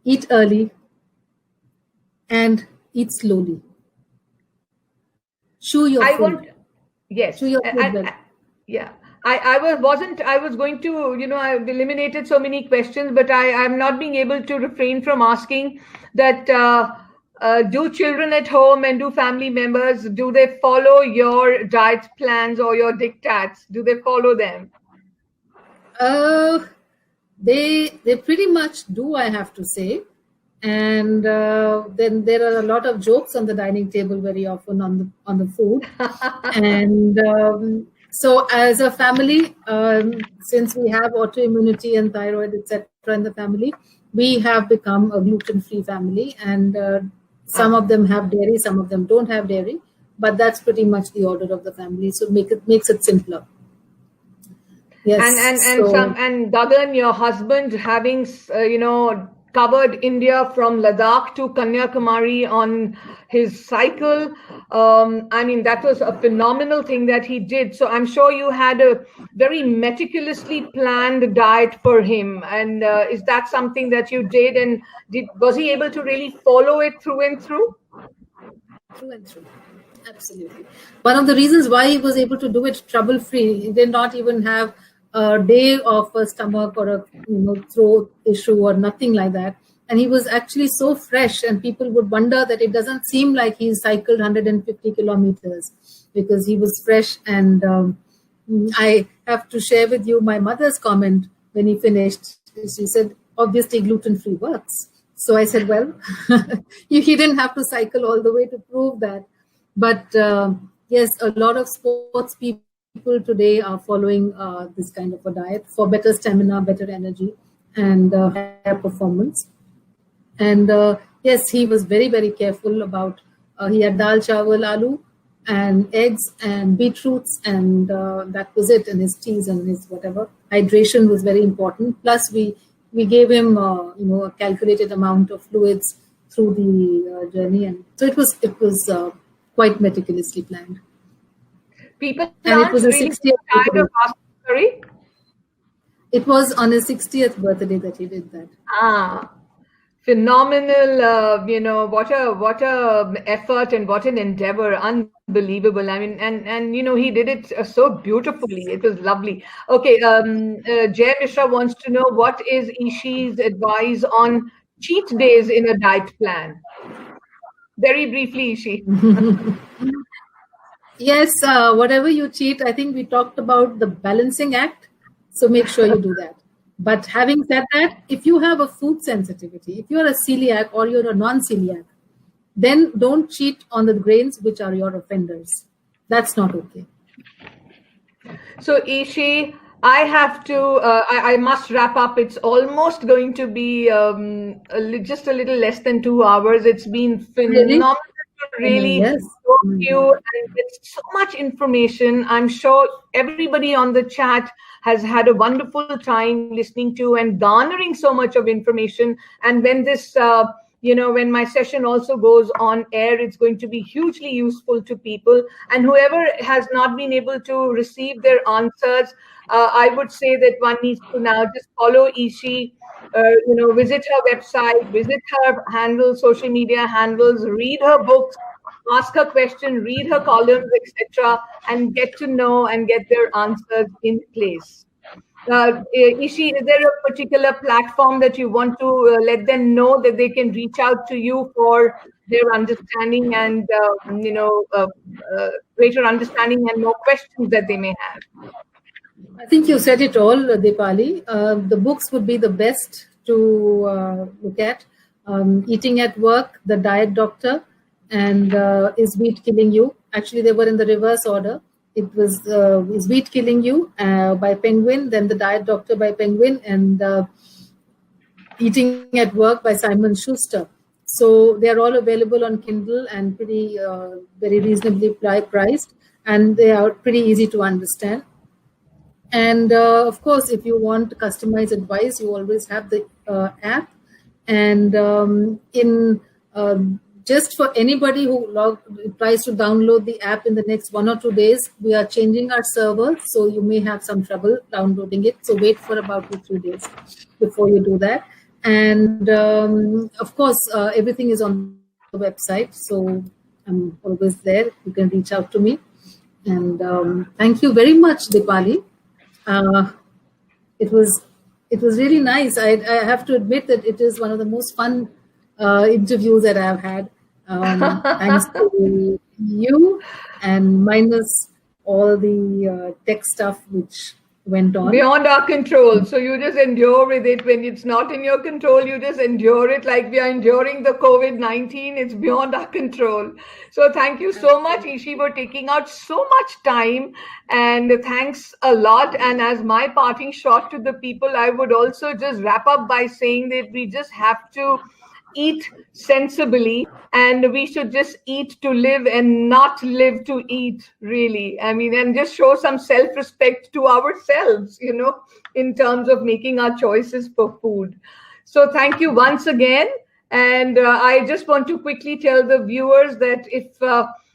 eat early, and eat slowly. Chew your food. Yes. Chew your food well. Yeah. I was going to, I've eliminated so many questions, but I'm not being able to refrain from asking that do children at home and do family members, do they follow your diet plans or your diktats? Do they follow them? They pretty much do, I have to say. And then there are a lot of jokes on the dining table very often on the food. And so as a family, since we have autoimmunity and thyroid, etc. in the family, we have become a gluten-free family. And some of them have dairy, some of them don't have dairy. But that's pretty much the order of the family. So makes it simpler. Yes. And Gagan, your husband, having covered India from Ladakh to Kanyakumari on his cycle. That was a phenomenal thing that he did. So I'm sure you had a very meticulously planned diet for him. And is that something that you did? And was he able to really follow it through and through? Through and through. Absolutely. One of the reasons why he was able to do it trouble-free, he did not even have a day of a stomach or a throat issue or nothing like that, and he was actually so fresh, and people would wonder that it doesn't seem like he cycled 150 kilometers because he was fresh. And I have to share with you my mother's comment when he finished. She said, obviously gluten-free works. So I said, well, he didn't have to cycle all the way to prove that. But yes, a lot of sports people today are following this kind of a diet for better stamina, better energy, and higher performance. And yes, he was very, very careful about, he had dal, chawal, aloo, and eggs and beetroots, and that was it, and his teas and his whatever. hydration was very important. Plus, we gave him a calculated amount of fluids through the journey, and so it was quite meticulously planned. People and it aren't was a really 60th tired birthday. of asking, sorry? It was on his 60th birthday that he did that. Phenomenal. What a effort and what an endeavor. Unbelievable. I mean, and he did it so beautifully. It was lovely. Okay, Jay Mishra wants to know, what is Ishi's advice on cheat days in a diet plan? Very briefly, Ishi. Yes, whatever you cheat, I think we talked about the balancing act. So make sure you do that. But having said that, if you have a food sensitivity, if you're a celiac or you're a non-celiac, then don't cheat on the grains which are your offenders. That's not okay. So Ishi, I have to, I must wrap up. It's almost going to be just a little less than 2 hours. It's been phenomenal to really talk to you and get so much information. I'm sure everybody on the chat has had a wonderful time listening to and garnering so much of information. And when this, when my session also goes on air, it's going to be hugely useful to people. And whoever has not been able to receive their answers, I would say that one needs to now just follow Ishi, visit her website, visit her handles, social media handles, read her books, ask her questions, read her columns, etc., and get to know and get their answers in place. Ishi, is there a particular platform that you want to let them know that they can reach out to you for their understanding and greater understanding and more questions that they may have? I think you said it all, Dipali. The books would be the best to look at. Eating at Work, The Diet Doctor, and Is Wheat Killing You? Actually, they were in the reverse order. It was Is Wheat Killing You by Penguin, then The Diet Doctor by Penguin, and Eating at Work by Simon Schuster. So they are all available on Kindle and pretty very reasonably priced, and they are pretty easy to understand. And of course, if you want customized advice, you always have the app. And just for anybody who tries to download the app in the next 1 or 2 days, we are changing our server, so you may have some trouble downloading it. So wait for about 2 3 days before you do that. And of course, everything is on the website, so I'm always there. You can reach out to me. And thank you very much, Dipali. It was really nice. I have to admit that it is one of the most fun interviews that I've had. Thanks to you, and minus all the tech stuff which went on. Beyond our control. So you just endure with it. When it's not in your control, you just endure it, like we are enduring the COVID-19. It's beyond our control. So thank you so much, Ishi, for taking out so much time. And thanks a lot. And as my parting shot to the people, I would also just wrap up by saying that we just have to eat sensibly, and we should just eat to live and not live to eat, really. I mean, and just show some self-respect to ourselves, in terms of making our choices for food. So thank you once again. And I just want to quickly tell the viewers that if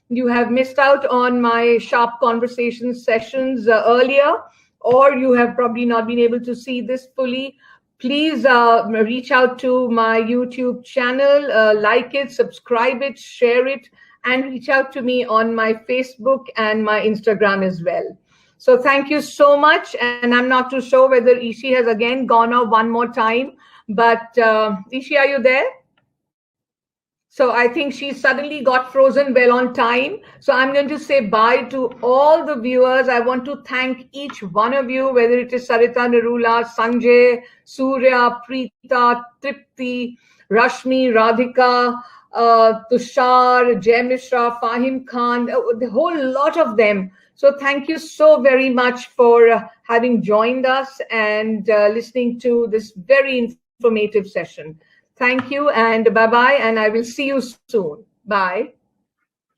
you have missed out on my Sharp Conversations sessions earlier, or you have probably not been able to see this fully, please reach out to my YouTube channel, like it, subscribe it, share it, and reach out to me on my Facebook and my Instagram as well. So thank you so much. And I'm not too sure whether Ishi has again gone off one more time, but Ishi, are you there? So I think she suddenly got frozen well on time. So I'm going to say bye to all the viewers. I want to thank each one of you, whether it is Sarita Narula, Sanjay, Surya, Preeta, Tripti, Rashmi, Radhika, Tushar, Jay Mishra, Fahim Khan, the whole lot of them. So thank you so very much for having joined us and listening to this very informative session. Thank you and bye-bye, and I will see you soon. Bye.